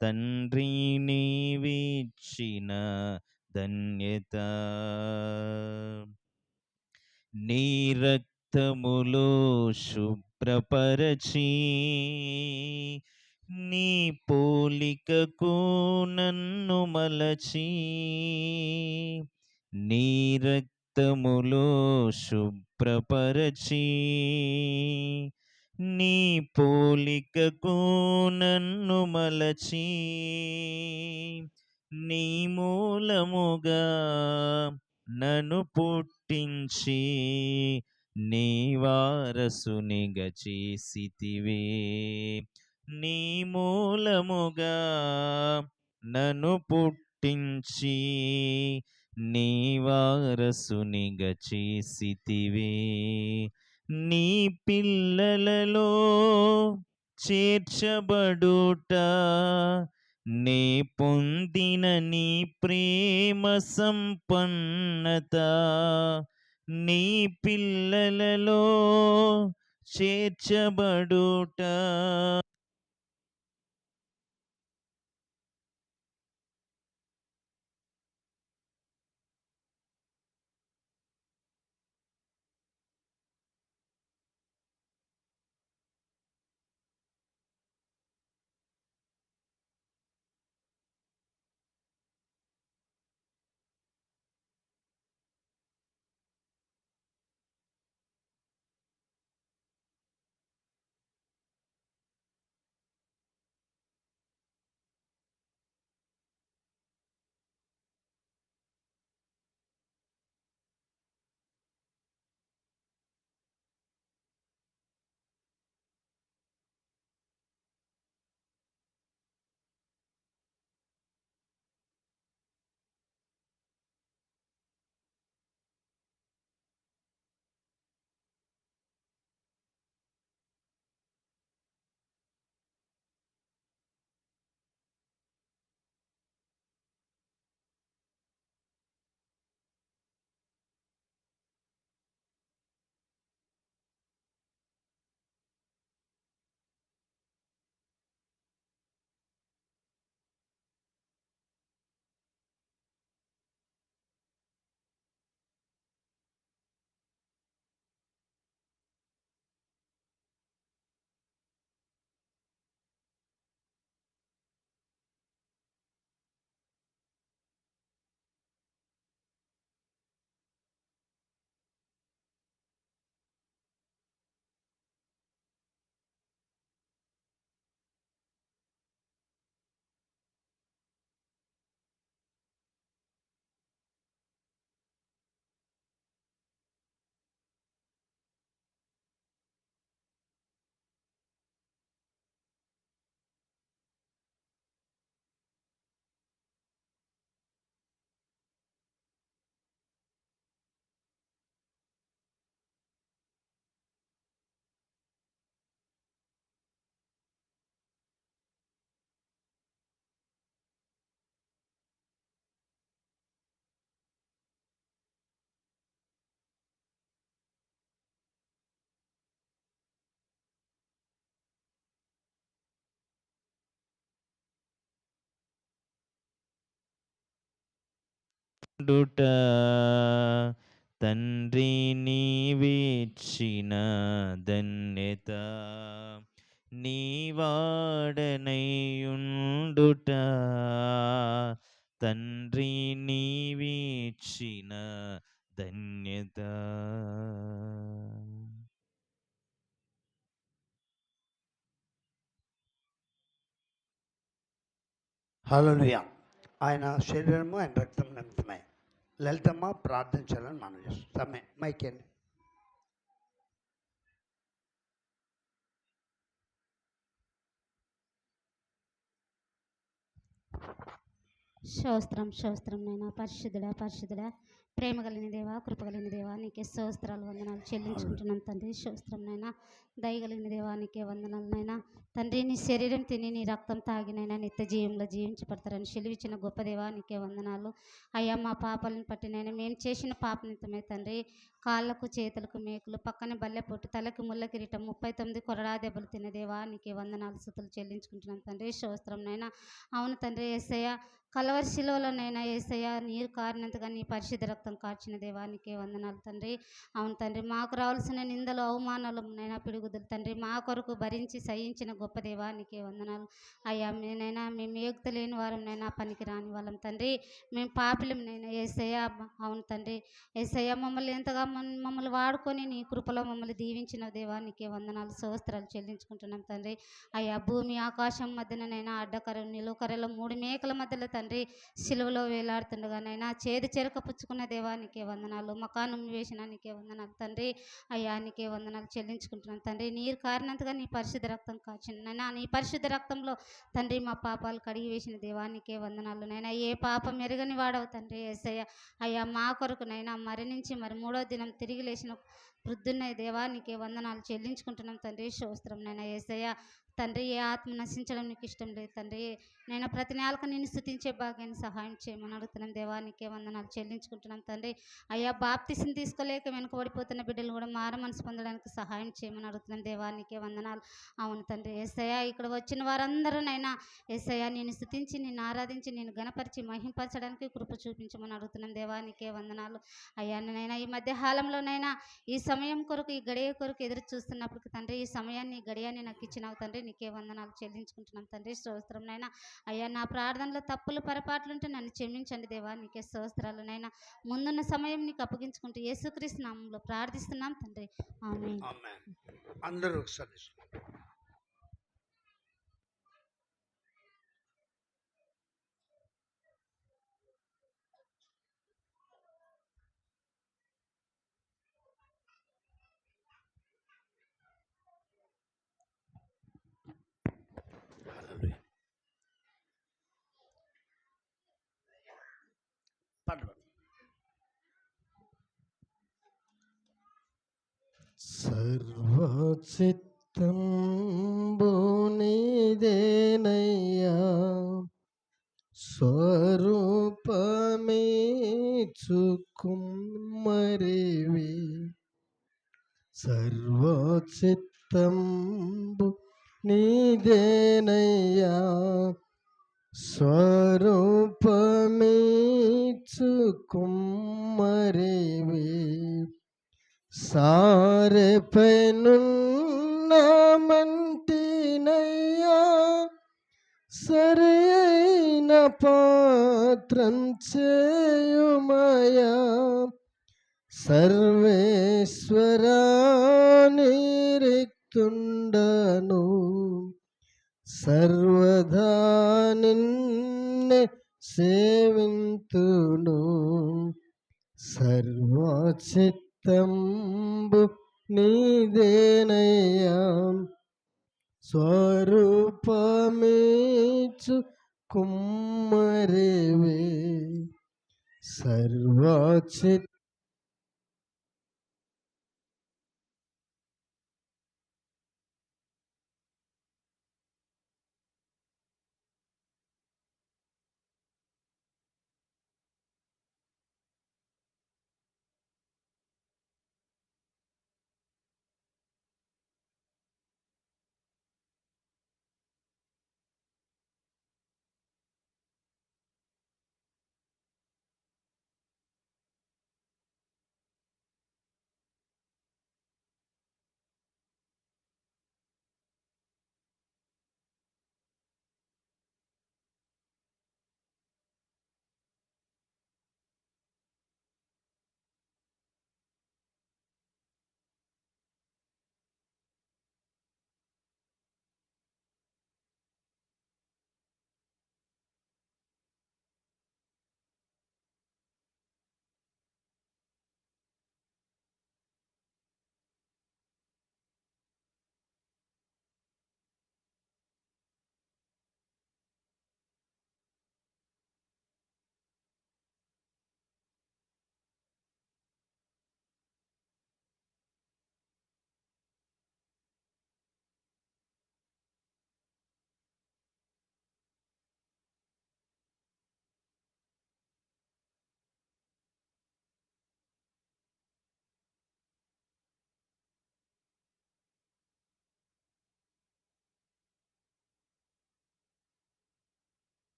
తండ్రి నీవిచ్చిన ధన్యత, నీ రక్తములో శుభ్రపరచి నీ పోలికకు నన్ను మలచి, నీ రక్తములో శుభ్రపరచి నీ పోలికకు నన్ను మలచి, నీ మూలముగా నన్ను పుట్టించి నీ వారసునిగా చేసితివే, నీ మూలముగా నన్ను పుట్టించి నీ వారసునిగా చేసితివే, నీ పిల్లలలో చేర్చబడుట, నే పొందిన నీ ప్రేమ సంపన్నత, నీ పిల్లలలో చేర్చబడుట, డుట తండ్రి నీవిచ్చిన ధన్యత నీవాడనైయుండుట తండ్రి నీవిచ్చిన ధన్యత. హల్లెలూయా. ఆయన శరీరము ఆయన రక్తం నిమిత్తమే. లలితమ్మ ప్రార్థించాలని మనం చేస్తాం. సమయం మైకేండి. స్తోత్రం నైనా పరిశుద్ధుడా ప్రేమ కలిగిన దేవా కృప కలిగిన దేవా నీకే స్తోత్రాలు వందనాలు చెల్లించుకుంటున్నాం తండ్రి. నైనా దయగలిగిన దేవా నీకే వందనాలు నైనా తండ్రి. నీ శరీరం తిని నీ రక్తం తాగినైనా నిత్య జీవంలో జీవించబడతారని సెలవిచ్చిన గొప్ప దేవా నీకే వందనాలు అయ్యా. మా పాపాలను పట్టినైనా మేము చేసిన పాపనితమే తండ్రి. కాళ్ళకు చేతులకు మేకులు పక్కన బల్లె పొట్టు తలకు ముళ్ళ కిరీటం 39 కొరడా దెబ్బలు తిన్న దేవా నీకే వందనాలు స్తుతులు చెల్లించుకుంటున్నాం తండ్రి. నైనా అవును తండ్రి. యేసయ్య కలవరి శిలువలోనైనా యేసయ్య నీరు కారినంతగా నీ పరిశుద్ధ రక్తం కార్చిన దేవానికే వందనాలు తండ్రి. అవును తండ్రి. మాకు రావాల్సిన నిందలు అవమానాలు నైనా పిడుగుదలు తండ్రి మా కొరకు భరించి సహించిన గొప్ప దేవానికే వందనాలు అయ్యా. మేనైనా మేము యోగ్యత లేని వారం నైనా పనికి రాని వాళ్ళం తండ్రి. మేము పాపిలం నైనా యేసయ్య. అవును తండ్రి. యేసయ్య మమ్మల్ని ఎంతగా మమ్మల్ని వాడుకొని నీ కృపలో మమ్మల్ని దీవించిన దేవానికే వందనాలు స్తోత్రాలు చెల్లించుకుంటున్నాం తండ్రి. అయ్యా భూమి ఆకాశం మధ్యనైనా అడ్డకర నిలువకరలో 3 మేకల మధ్యలో తండ్రి సిలువలో వేలాడుతుండగానైనా చేదు చెరక పుచ్చుకున్న దేవానికే వందనాలు. మకానం వేసిన నీకే వందనాలు తండ్రి. అయ్యా నీకే వందనాలు చెల్లించుకుంటున్నాను తండ్రి. నీరు కారినంతగా నీ పరిశుద్ధ రక్తం కాచిందైనా నీ పరిశుద్ధ రక్తంలో తండ్రి మా పాపాలు కడిగి వేసిన దేవానికే వందనాలు నైనా. ఏ పాపం ఎరగని వాడవు తండ్రి యేసయ్య. అయ్యా మా కొరకునైనా మరణించి మరి 3వ దినం తిరిగి లేచిన వృద్ధున్న దేవానికే వందనాలు చెల్లించుకుంటున్నాం తండ్రి. నైనా యేసయ్య. తండ్రి ఏ ఆత్మ నశించడం నీకు ఇష్టం లేదు తండ్రి. నేను ప్రతి నెలకు నేను స్తుతించే భాగ్యాన్ని సహాయం చేయమని అడుగుతున్నాం దేవానికే వందనాలు చెల్లించుకుంటున్నాం తండ్రి. అయ్యా బాప్తిసం తీసుకోలేక వెనుకబడిపోతున్న బిడ్డలు కూడా మార మనసు పొందడానికి సహాయం చేయమని అడుగుతున్నాం దేవానికే వందనాలు. అవును తండ్రి యేసయ్య. ఇక్కడ వచ్చిన వారందరూనైనా యేసయ్య నేను స్తుతించి నిన్ను ఆరాధించి నేను గణపరిచి మహింపరచడానికి కృప చూపించమని అడుగుతున్నాం దేవానికే వందనాలు అయ్యా. నేనైనా ఈ మధ్య కాలంలోనైనా ఈ సమయం కొరకు ఈ గడియ కొరకు ఎదురు చూస్తున్నప్పుడు తండ్రి ఈ సమయాన్ని ఈ గడియాన్ని నాకు ఇచ్చినావు తండ్రి. నీకే వందనాలు చెల్లించుకుంటున్నాం తండ్రి. నైనా అయ్యా నా ప్రార్థనలో తప్పులు పొరపాట్లుంటే నన్ను క్షమించండి దేవా నీకే స్తోత్రాలునైనా. ముందున్న సమయం నీకు అప్పగించుకుంటూ యేసుక్రీస్తు నామంలో ప్రార్థిస్తున్నాం తండ్రి. ఆమేన్. అందరూ ఒకసారి సర్వచిత్తంబు నీదేనయ్యా స్వరూపమేచుకుమ్మరివి సర్వచిత్తంబు నీదేనయ్యా స్వరూపమేచుకుమ్మరివి సారెపైనున్న మంటినయ్యా సరైన పాత్రం చేయుమయా సర్వేశ్వరా నిరిక్తుండను సర్వదా నిన్నే సేవింతును సర్వచిత్తంబు నీదేనయ్యా స్వరూపమేచు కుమ్మరివే సర్వచిత్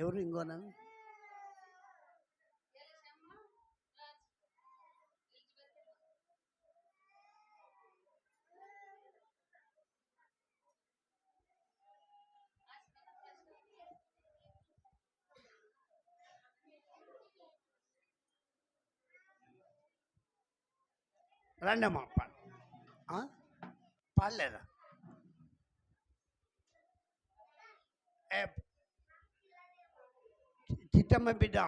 ఎవరు ఇంకోనా? రండమ్మా. పాడలేదా? చిట్టమ్మ బిడ్డ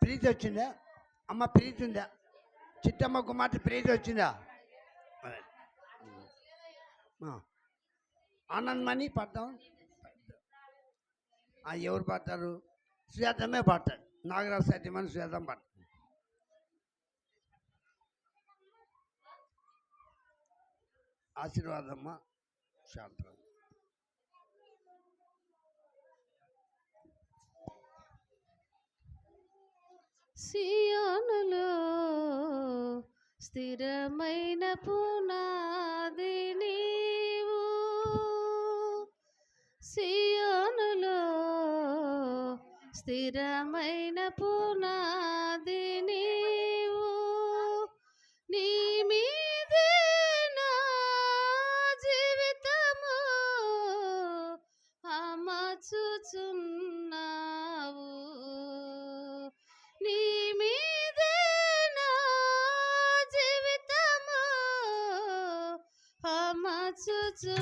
ప్రీతి వచ్చిందా? అమ్మ ప్రీతి ఉందా? చిట్టమ్మ కుమార్తె ప్రీతి వచ్చిందా? ఆనందమని పాడతాం. ఎవరు పాడతారు? శ్వేతమే పాడతారు. నాగరాజు సత్యమని శ్వేతం పాడతారు. ఆశీర్వాదమ్మ శాంతం. సియోనులో స్థిరమైన పునాది నీవు, సియోనులో స్థిరమైన పునాది నీవు, నీ మీదే నా జీవితము అమర్చుచున్నావు, నీ మీదే నా జీవితము అమర్చుచున్నావు,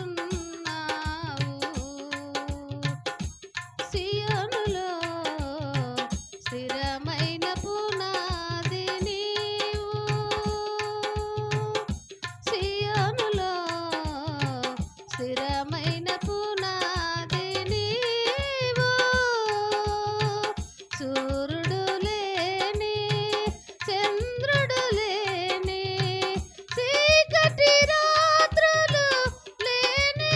సియోనులో స్థిరమైన పునాది నీవు, సియోనులో స్థిరమైన పునాది నీవు, సూర్యుడు లేని చంద్రుడు లేని చీకటి రాత్రులు లేనే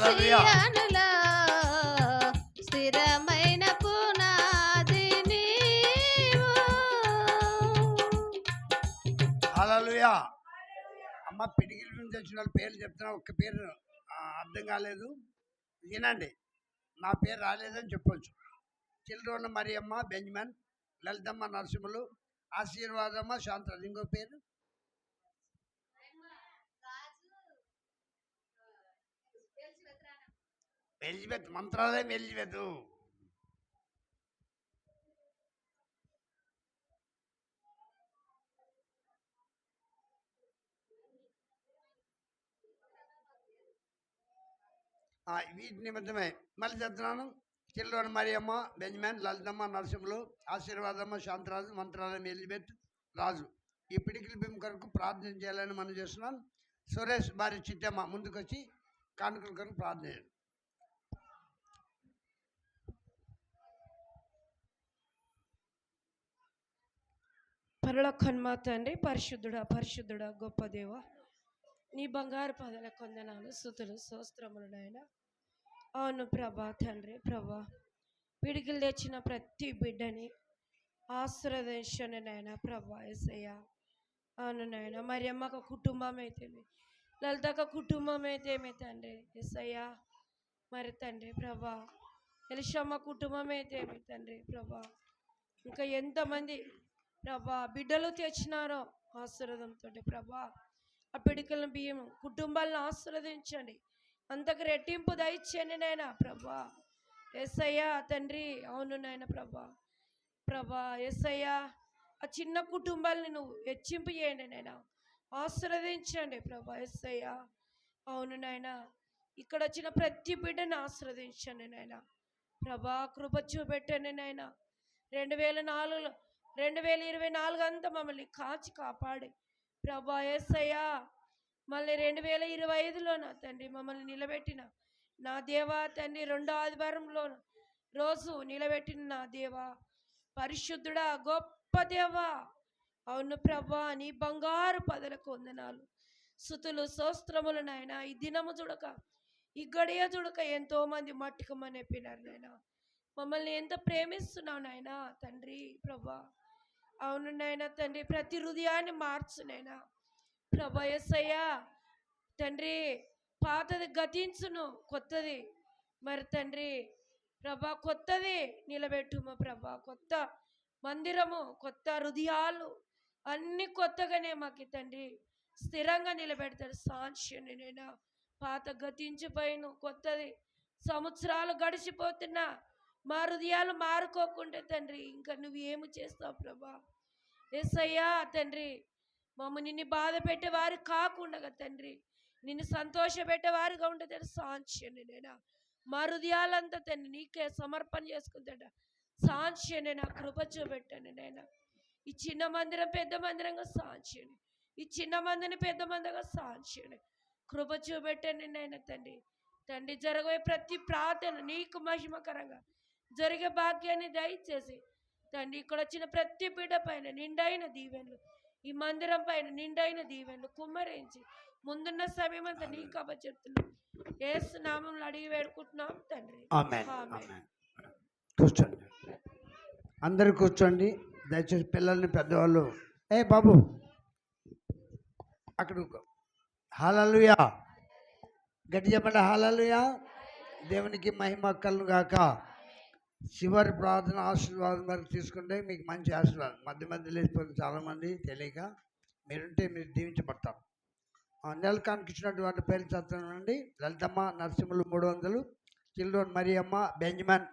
హల్లెలూయా. సియోనులో స్థిరమైన పునాది నీవు. హల్లెలూయా. అమ్మ పిడికిల నుంచి వచ్చిన వాళ్ళ పేర్లు చెప్తున్నా, ఒక్క పేరు అర్థం కాలేదు వినండి. నా పేరు రాలేదని చెప్పొచ్చు. చిల్డ్రోన మరియమ్మ, బెంజమిన్, లలితమ్మ, నరసింహులు, ఆశీర్వాదమ్మ, శాంతరాజు. ఇంకో పేరు ఎలిజబెత్, మంత్రాలయం ఎలిజబెత్. వీటి నిమిత్తమే మళ్ళీ చెప్తున్నాను. చిల్డ్రోన మరియమ్మ, బెంజమిన్, లలితమ్మ, నరసింహులు, ఆశీర్వాదమ్మ, శాంతరాజు, మంత్రాలయం ఎలిజబెత్, రాజు. ఈ పిడికిలి బిమ్ కొరకు ప్రార్థన చేయాలని మనం చేస్తున్నాం. సురేష్ భార్య చిట్టమ్మ ముందుకొచ్చి కానుకల కొరకు ప్రార్థన చేయండి. పరలోకన్మ తండ్రి, పరిశుద్ధుడా పరిశుద్ధుడా గొప్ప దేవ, నీ బంగారు పదల కొందనాలు, స్తుతులు, స్తోత్రములు నాయన. అవును ప్రభా తండ్రి, ప్రభా పిడికిలు తెచ్చిన ప్రతి బిడ్డని ఆశీర్వదించండి నాయన ప్రభా. యేసయ్య అవును నాయన, మరి అమ్మక కుటుంబం అయితేమి, లలితక కుటుంబం అయితేమి తండ్రి యేసయ్య. మరి తండ్రి ప్రభా ఎలిషమ్మ కుటుంబం అయితేమి తండ్రి ప్రభా, ఇంకా ఎంతమంది ప్రభా బిడ్డలు తెచ్చినారో ఆశీర్వాదంతో ప్రభా, ఆ పిడికల బియ్యం కుటుంబాలను ఆశీర్వదించండి, అంతకు రెట్టింపు దయచేయండి నాయన ప్రభా. యేసయ్య తండ్రి అవును నాయన ప్రభా, ప్రభా యేసయ్య ఆ చిన్న కుటుంబాలని నువ్వు హెచ్చింపు చేయండి నాయన, ఆశీర్వదించండి ప్రభా. యేసయ్య అవును నాయన, ఇక్కడ వచ్చిన ప్రతి బిడ్డను ఆశీర్వదించండి నాయన ప్రభా. కృప చూపెట్టండి నాయన. 2024 అంతా మమ్మల్ని కాచి కాపాడి ప్రభా. యేసయ్య మళ్ళీ 2025లో నా తండ్రి మమ్మల్ని నిలబెట్టిన నా దేవా తండ్రి, 2వ ఆదివారంలో రోజు నిలబెట్టిన నా దేవా, పరిశుద్ధుడా గొప్ప దేవా. అవును ప్రభా, నీ బంగారు పదలకు వందనాలు, స్తుతులు, స్తోత్రములు నాయన. ఈ దినము చూడక, ఈ గడియ చూడక ఎంతోమంది మట్టుకమని చెప్పినారు నాయన. మమ్మల్ని ఎంత ప్రేమిస్తున్నావు నాయన తండ్రి ప్రభా. అవును నాయన తండ్రి, ప్రతి హృదయాన్ని మార్చు నాయన ప్రభా. యేసయ్య తండ్రి, పాతది గతించును, కొత్తది మరి తండ్రి ప్రభా కొత్తది నిలబెట్టుము ప్రభా. కొత్త మందిరము, కొత్త హృదయాలు అన్ని కొత్తగానే మాకు తండ్రి స్థిరంగా నిలబెడతాడు. సాక్ష్యం నేను పాత గతించిపోయిన కొత్తది, సంవత్సరాలు గడిచిపోతున్నా మా హృదయాలు మారుకోకుండా తండ్రి ఇంకా నువ్వు ఏమి చేస్తావు ప్రభా. యేసయ్యా తండ్రి, మమ్మల్ని నిన్ను బాధ పెట్టేవారు కాకుండా తండ్రి నిన్ను సంతోషపెట్టేవారుగా ఉంటుంది సాంక్ష్యని నేనా. మా హృదయాలంతా తండ్రి నీకే సమర్పణ చేసుకుంటాడ సాంక్ష్యని నా కృప చూపెట్టండి నైనా. ఈ చిన్న మందిరం పెద్ద మందిరంగా సాంక్ష్యని, ఈ చిన్న మందిని పెద్ద మందిగా సాంక్ష్యని కృప చూపెట్టండి నైనా తండ్రి. తండ్రి జరగబోయే ప్రతి ప్రార్థన నీకు మహిమకరంగా జరిగే భాగ్యాన్ని దయచేసి తండ్రి ఇక్కడ వచ్చిన ప్రతి బిడ్డ పైన నిండైన దీవెనలు, ఈ మందిరం పైన నిండైన దీవెనలు కుమ్మరించి ముందున్న సమయం అంతా నీకు అప్పచెప్తున్నాం. యేసు నామములో అడిగి వేడుకుంటున్నాం తండ్రి. ఆమేన్. కూర్చోండి, అందరు కూర్చోండి దయచేసి. పిల్లల్ని పెద్దవాళ్ళు బాబు అక్కడ హల్లెలూయా గట్టి చెప్పండి. హల్లెలూయా. దేవునికి మహిమ కలుగును గాక. చివరి ప్రార్థన ఆశీర్వాదం వరకు తీసుకుంటే మీకు మంచి ఆశీర్వాదం. మధ్య మధ్య లేచిపోతుంది చాలామంది తెలియక, మీరుంటే మీరు దీవించబడతారు. నెల కానుక ఇచ్చినటువంటి పేర్లు చదువుతానండి. Lalithamma, Narasimhulu 300, children Mariyamma, Benjamin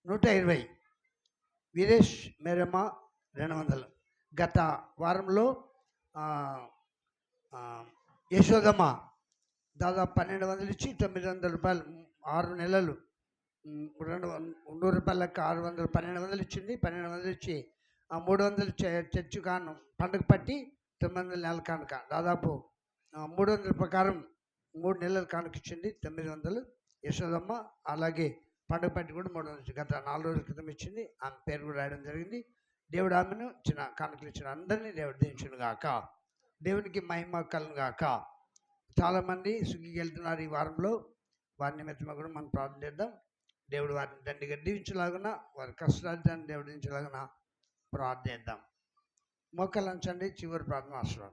120, Veeresh Meramma 200. గత వారంలో యశోదమ్మ దాదాపు 1200 ఇచ్చి 900 రూపాయలు, 6 నెలలు 100 రూపాయల లెక్క 600, 1200 ఇచ్చింది. 1200 ఇచ్చి 300 చర్చి కాను పండుగ పట్టి 900 నెలల కానుక, దాదాపు 300 ప్రకారం 3 నెలల కానుక ఇచ్చింది 900 యశోదమ్మ. అలాగే పండుగ పట్టి కూడా 300 గత 4 రోజుల క్రితం ఇచ్చింది. ఆమె పేరు కూడా రాయడం జరిగింది. దేవుడు ఆమెను చిన్న కానుకలు ఇచ్చిన అందరినీ దేవుడు దీవించును గాక. దేవునికి మహిమ కలుగును గాక. చాలామంది సుగ్గికి వెళ్తున్నారు ఈ వారంలో. వారి నిమిత్తం కూడా మనం ప్రార్థన చేద్దాం. దేవుడు వారిని దండిగా దీవించలాగున, వారి కష్టాన్ని దేవుడు దించలాగున ప్రార్థన చేద్దాం. మోకాళ్ళు ఉంచండి. చివరి ప్రార్థన అవసరం.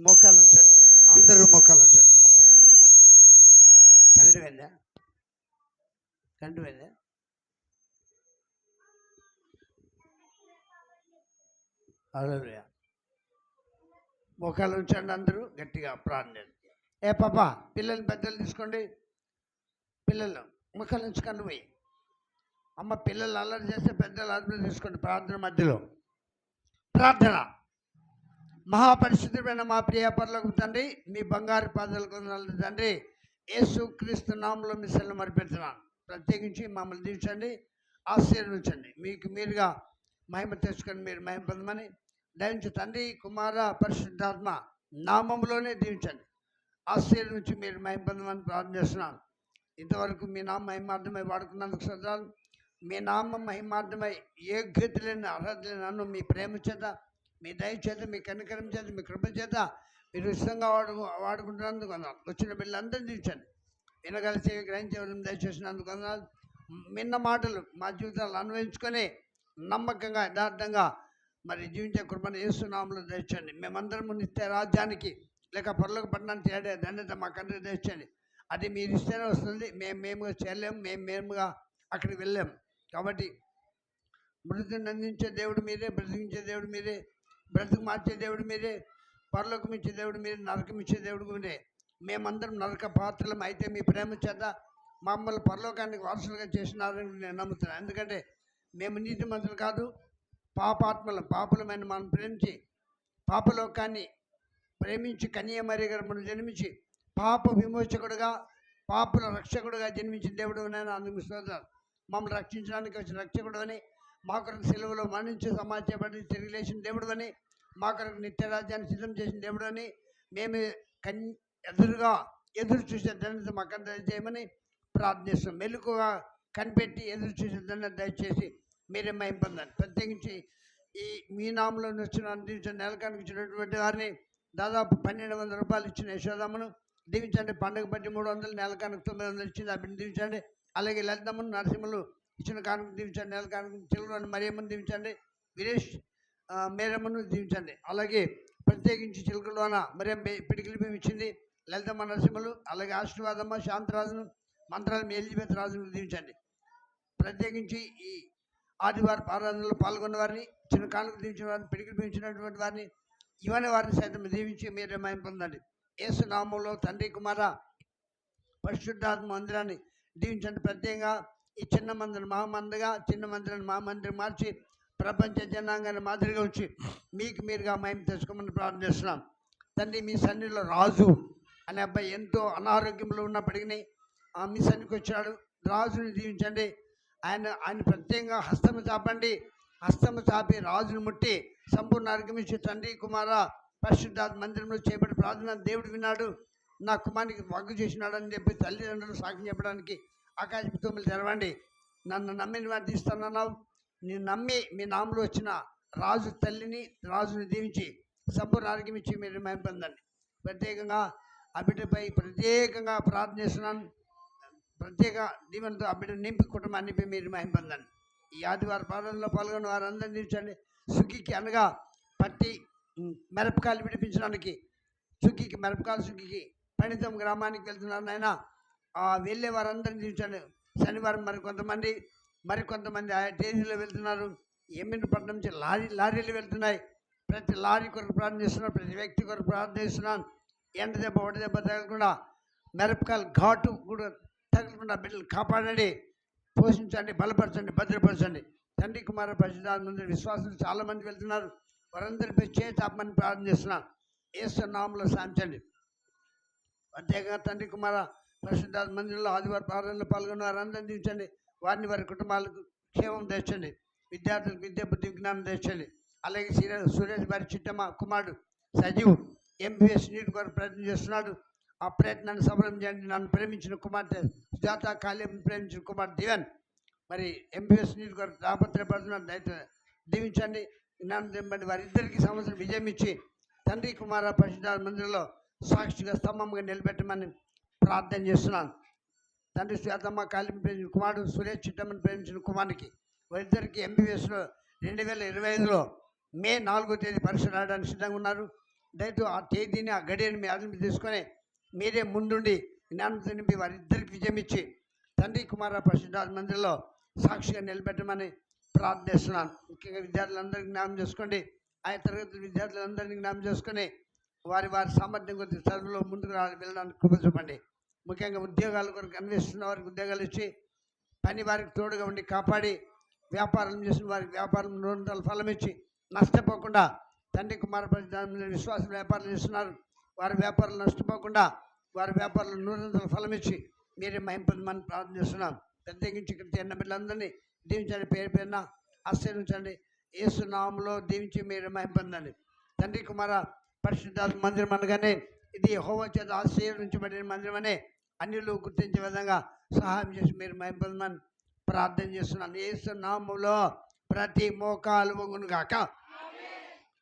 మోకాళ్ళు ఉంచండి. అందరూ మోకాళ్ళు ఉంచండి. కరెంటు వెళ్ళా హల్లెలూయా. మోకాళ్ళు ఉంచండి. అందరూ గట్టిగా ప్రార్థన చేయండి. ఏ పాప పిల్లల్ని పెద్దలు తీసుకోండి. పిల్లలు మోకాళ్ళు ఉంచుకొని పోయి అమ్మ పిల్లలు అల్లరి చేస్తే పెద్దలు అదుపులో తీసుకోండి. ప్రార్థన మధ్యలో ప్రార్థన. మహాపరిశుద్ధమైన మా ప్రియ పరలోకపు తండ్రి, మీ బంగారు పాదాలకు వందనాలు తండ్రి. యేసు క్రీస్తు నామములో మీ సెల్లు మరిపెడుతున్నాను. ప్రత్యేకించి మమ్మల్ని దీవించండి, ఆశీర్వదించండి. మీకు మీరుగా మహిమ తెచ్చుకొని మీరు మహిమ పొందమని దయించి తండ్రి, కుమార, పరిశుద్ధాత్మ నామంలోనే దీవించండి, ఆశీర్వదించి మీరు మహిమ పొందమని ప్రార్థన చేస్తున్నాను. ఇంతవరకు మీ నామ మహిమార్థమై వాడుకున్నందుకు శ్రద్ధాలు. మీ నామం మహిమార్థమై యోగ్యత లేని అర్హత లేని నన్ను మీ ప్రేమ చేత, మీ దయ చేత, మీ కనికరం చేత, మీ కృప చేత మీరు ఇష్టంగా వాడుకుంటున్నందుకు అన్నారు. వచ్చిన బిడ్డలందరినీ దీవించండి. వినగలిసి గ్రహించవడం దయచేసినందుకు అన్నారు. మిన్న మాటలు మా జీవితాలు అన్వయించుకొని నమ్మకంగా యథార్థంగా మరి జీవించే కృపను యేసునామములో దయచేయండి. మేమందరం నిత్య రాజ్యానికి లేక పరలోక పట్టణానికి చేరే ధన్యత మా కంటే దయచేయండి. అది మీరు ఇస్తేనే వస్తుంది. మేముగా చేయలేము, మేముగా అక్కడికి వెళ్ళాము. కాబట్టి మృతిని అందించే దేవుడు మీరే, బ్రతికించే దేవుడు మీరే, బ్రతుకు మార్చే దేవుడు మీరే, పరలోకం ఇచ్చే దేవుడు మీరే, నరకం ఇచ్చే దేవుడు మీరే. మేమందరం నరక పాత్రలం. అయితే మీ ప్రేమ చేత మమ్మల్ని పరలోకానికి వారసులుగా చేసినారని నేను నమ్ముతున్నాను. ఎందుకంటే మేము నీతిమంతులు కాదు, పాపాత్మలం, పాపులమైన మనం ప్రేమించి పాపలోకాన్ని ప్రేమించి కన్యమరి గర్భను జన్మించి పాప విమోచకుడుగా, పాపుల రక్షకుడుగా జన్మించిన దేవుడు నేను అందుకు స్తోత్రాలు. మమ్మల్ని రక్షించడానికి వచ్చిన రక్షకుడు అని, మా కొరకు సెలవులో మరణించి సమాచారపడి తిరిగి లేచిన దేవుడు అని, మా కొరకు నిత్యరాజ్యాన్ని సిద్ధం చేసిన దేవుడు అని, మేము ఎదురు చూసే ధన్యత మాకంతా చేయమని ప్రార్థిస్తాం. మెలుకుగా కనిపెట్టి ఎదురు చూసే ధన్యత దయచేసి మీరే మహిమ పొందండి. ప్రత్యేకించి ఈ మీ నామంలో వచ్చిన అందించిన నెలకానికి ఇచ్చినటువంటి వారిని దాదాపు 1200 రూపాయలు ఇచ్చిన యశోదమ్మను దీవించండి. పండుగ బట్టి 300, నెలకానికి 900 ఇచ్చింది, అభిని దీవించండి. అలాగే లలితమ్మను, నరసింహలు ఇచ్చిన కానుక దీవించండి. నెలకానికి చిలువని మరియమ్మను దీవించండి. వీరేష్ మేరమ్మను దీవించండి. అలాగే ప్రత్యేకించి చిలుకలోన మరియమ్మ పిడికిలి బియ్యం ఇచ్చింది, లలితమ్మ, నరసింహలు. అలాగే ఆశీర్వాదమ్మ, శాంతరాజును, మంత్రాలు ఎలిజబెత్ రాజును దీవించండి. ప్రత్యేకించి ఈ ఆదివారం ఆరాధనలో పాల్గొన్న వారిని, చిన్న కానుక దీవించిన వారిని, పిడికిలి బియ్యించినటువంటి వారిని, ఇవన్నీ వారిని సైతం దీవించి మీరే మహిమ పొందండి. యేసు నామంలో తండ్రి, కుమార, పరిశుద్ధాత్మ మందిరాన్ని దీవించండి. ప్రత్యేకంగా ఈ చిన్న మందిరం మహామందిగా, చిన్న మందిరాన్ని మహామందిరం మార్చి ప్రపంచ జనాంగాన్ని మాదిరిగా వచ్చి మీకు మీరుగా మహిమ తెచ్చుకోమని ప్రార్థన చేస్తున్నాం. తండ్రి, మీ సన్నిధిలో రాజు అనే అబ్బాయి ఎంతో అనారోగ్యంలో ఉన్నప్పటికీ మీ సన్నిధికి వచ్చాడు. రాజుని దీవించండి. ఆయన ప్రత్యేకంగా హస్తము చాపండి. హస్తము చాపి రాజును ముట్టి సంపూర్ణ ఆరోగ్యమిచ్చి తండ్రి, కుమార, పరిశుద్ధాత్మ మందిరంలో చేయబడి ప్రార్థన దేవుడు విన్నాడు, నా కుమారునికి వగ్గు చేసినాడు అని చెప్పి తల్లిదండ్రులు సాక్ష్యం చెప్పడానికి ఆకాశపు తొమ్మిది తెరవండి. నన్ను నమ్మిన వాడిని తీస్తానన్నావు. నేను నమ్మి మీ నామలో వచ్చిన రాజు తల్లిని, రాజుని దీవించి సంపూర్ణ ఆరోగ్యం ఇచ్చి మీరు మహిమ పొందండి. ప్రత్యేకంగా ఆ బిడ్డపై ప్రత్యేకంగా ప్రార్థన చేస్తున్నాను. ప్రత్యేక దీవెనతో ఆ బిడ్డ నింపి కుటుంబాన్ని నింపి మీరు మహిమ పొందండి. ఈ ఆదివారం ప్రార్థనలో పాల్గొన్న వారందరినీ దీవించండి. సుఖికి అనగా పట్టి మిరపకాయలు విడిపించడానికి సుఖికి మిరపకాయలు సుఖికి పణితం గ్రామానికి వెళ్తున్నారు నాయన. వెళ్ళే వారందరినీ దీవించండి. శనివారం మరికొంతమంది ఆయా తేదీలో వెళ్తున్నారు. ఎమ్మిడిపట్నం నుంచి లారీలు వెళ్తున్నాయి. ప్రతి లారీ కొరకు ప్రార్థన చేస్తున్నాను. ప్రతి వ్యక్తి కొరకు ప్రార్థన చేస్తున్నాను. ఎండ దెబ్బ, వడ దెబ్బ తగలకుండా, మిరపకాయలు ఘాటు కూడా తగలకుండా బిడ్డలు కాపాడండి, పోషించండి, బలపరచండి, భద్రపరచండి. తండ్రి, కుమార, పరిశుద్ధాత్మ మందిర విశ్వాసులు చాలామంది వెళ్తున్నారు. వారందరిపై చేతాపమని ప్రార్థన చేస్తున్నాను. యేసు నామములో శాంతించండి. ప్రత్యేకంగా తండ్రి, కుమార, పరిశుద్ధాత్మ మందిరంలో ఆదివారం ప్రార్థనలో పాల్గొన్న వారందరినీ దీవించండి. వారిని వారి కుటుంబాలకు క్షేమం తెచ్చండి. విద్యార్థులకు విద్య, బుద్ధి, విజ్ఞానం తెచ్చండి. అలాగే సురేష్ వారి చిట్టమ్మ కుమారుడు సజీవ్ MBS నీటి కొరకు ప్రయత్నం చేస్తున్నాడు. ఆ ప్రయత్నాన్ని సఫలం చేయండి. నన్ను ప్రేమించిన కుమార్తె సుజాత, కాళీని ప్రేమించిన కుమార్తె దివెన్ మరి MBS నీటి కొరకు తాపత్రయపడుతున్నాడు. దీవించండి. జ్ఞానం తెంపండి. వారిద్దరికి సంవత్సరం విజయం ఇచ్చి తండ్రి కుమార పరిశుద్ధ మందిరంలో సాక్షిగా స్తంభంగా నిలబెట్టమని ప్రార్థన చేస్తున్నాను. తండ్రి శ్వేతమ్మ కాళీని ప్రేమించిన కుమారుడు సురేష్ చిట్టమ్మని ప్రేమించిన కుమారునికి వారిద్దరికి MBBSలో 2025లో మే 4వ తేదీ పరీక్ష రాయడానికి సిద్ధంగా ఉన్నారు. దయతో ఆ తేదీని, ఆ గడియని మీ అదుపు తీసుకొని మీరే ముందుండి జ్ఞానంతో నింపి వారిద్దరికి విజయం ఇచ్చి తండ్రి కుమార పరిశుద్ధ మందిరంలో సాక్షిగా నిలబెట్టమని ప్రార్థిస్తున్నాను. ముఖ్యంగా విద్యార్థులందరికీ జ్ఞానం చేసుకోండి. ఆయా తరగతుల విద్యార్థులందరినీ జ్ఞానం చేసుకొని వారి సామర్థ్యం కొద్ది చదువులో ముందుకు వెళ్ళడానికి కృప చూపండి. ముఖ్యంగా ఉద్యోగాల కొరకు అన్వేషిస్తున్న వారికి ఉద్యోగాలు ఇచ్చి పని వారికి తోడుగా ఉండి కాపాడి వ్యాపారం చేసిన వారికి వ్యాపారం 100 ఫలం ఇచ్చి నష్టపోకుండా తండ్రి కుమార విశ్వాస వ్యాపారం చేస్తున్నారు. వారి వ్యాపారాలు నష్టపోకుండా వారి వ్యాపారంలో 100 ఫలం ఇచ్చి మీరే మహింపమని ప్రార్థన చేస్తున్నాం. ప్రత్యేకించి ఇక్కడ చిన్న బిడ్డలందరినీ దీవించండి. పేరు పేరున ఆశీర్వించండి. యేసు నామములో దీవించి మీరు మహింపొందండి. తండ్రి కుమార పరిశుద్ధాత్మ మందిరం అనగానే ఇది యెహోవా చేత ఆశీర్వదించబడిన మందిరం అనే అన్యులు గుర్తించే విధంగా సహాయం చేసి మీరు మహింపొందమని ప్రార్థన చేస్తున్నాను. యేసు నామములో ప్రతి మోకాలు వంగును గాక.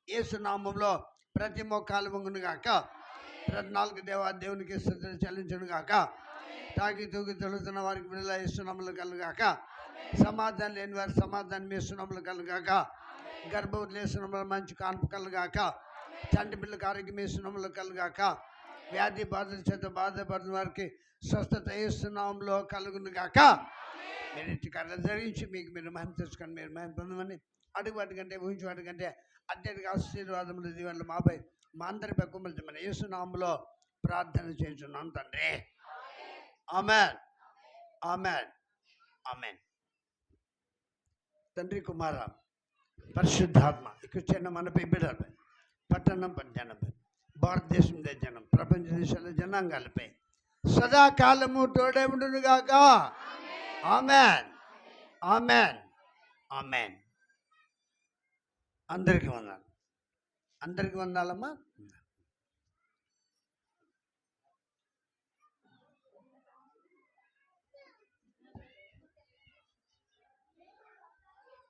యేసు నామములో ప్రతి మోకాలు వంగును గాక. ప్రతి నాలుగు దేవునికి స్తుతులు చెల్లించును గాక. తాకి తూగి తొలుతున్న వారికి విడుదల యేసునామములో కలుగాక. సమాధానం లేని వారి సమాధానం యేసునామములో కలుగాక. గర్భవతి యేసునామములో మంచి కాన్పు కలుగాక. చంటి పిల్లలకు ఆరోగ్యం యేసునామములో కలుగాక. వ్యాధి బాధల చేత బాధపడిన వారికి స్వస్థత యేసునామములో కలుగును గాక. మీరు ఇచ్చి కర్ర ధరించి మీకు మీరు మహిమ తెచ్చుకొని మీరు మహిమ పొందమని అడుగు వాటికంటే ఊహించి వాటికంటే అత్యధిక ఆశీర్వాదములు దీవెనలు మాపై మా అందరిపై కుమరించమని యేసునామములో ప్రార్థన చేస్తున్నాం తండ్రి. ఆమేన్, ఆమేన్, ఆమేన్. తండ్రి కుమార పరిశుద్ధాత్మ ఇక్కడ చిన్న మనపై బిడ్డలపై పట్టణం జనంపై భారతదేశం జనం ప్రపంచ దేశాల జనాంగాలపై సదాకాలము తోడే ఉండునుగాక. ఆమేన్, ఆమేన్, ఆమేన్. అందరికీ వందాలు. అందరికీ వందాలమ్మా.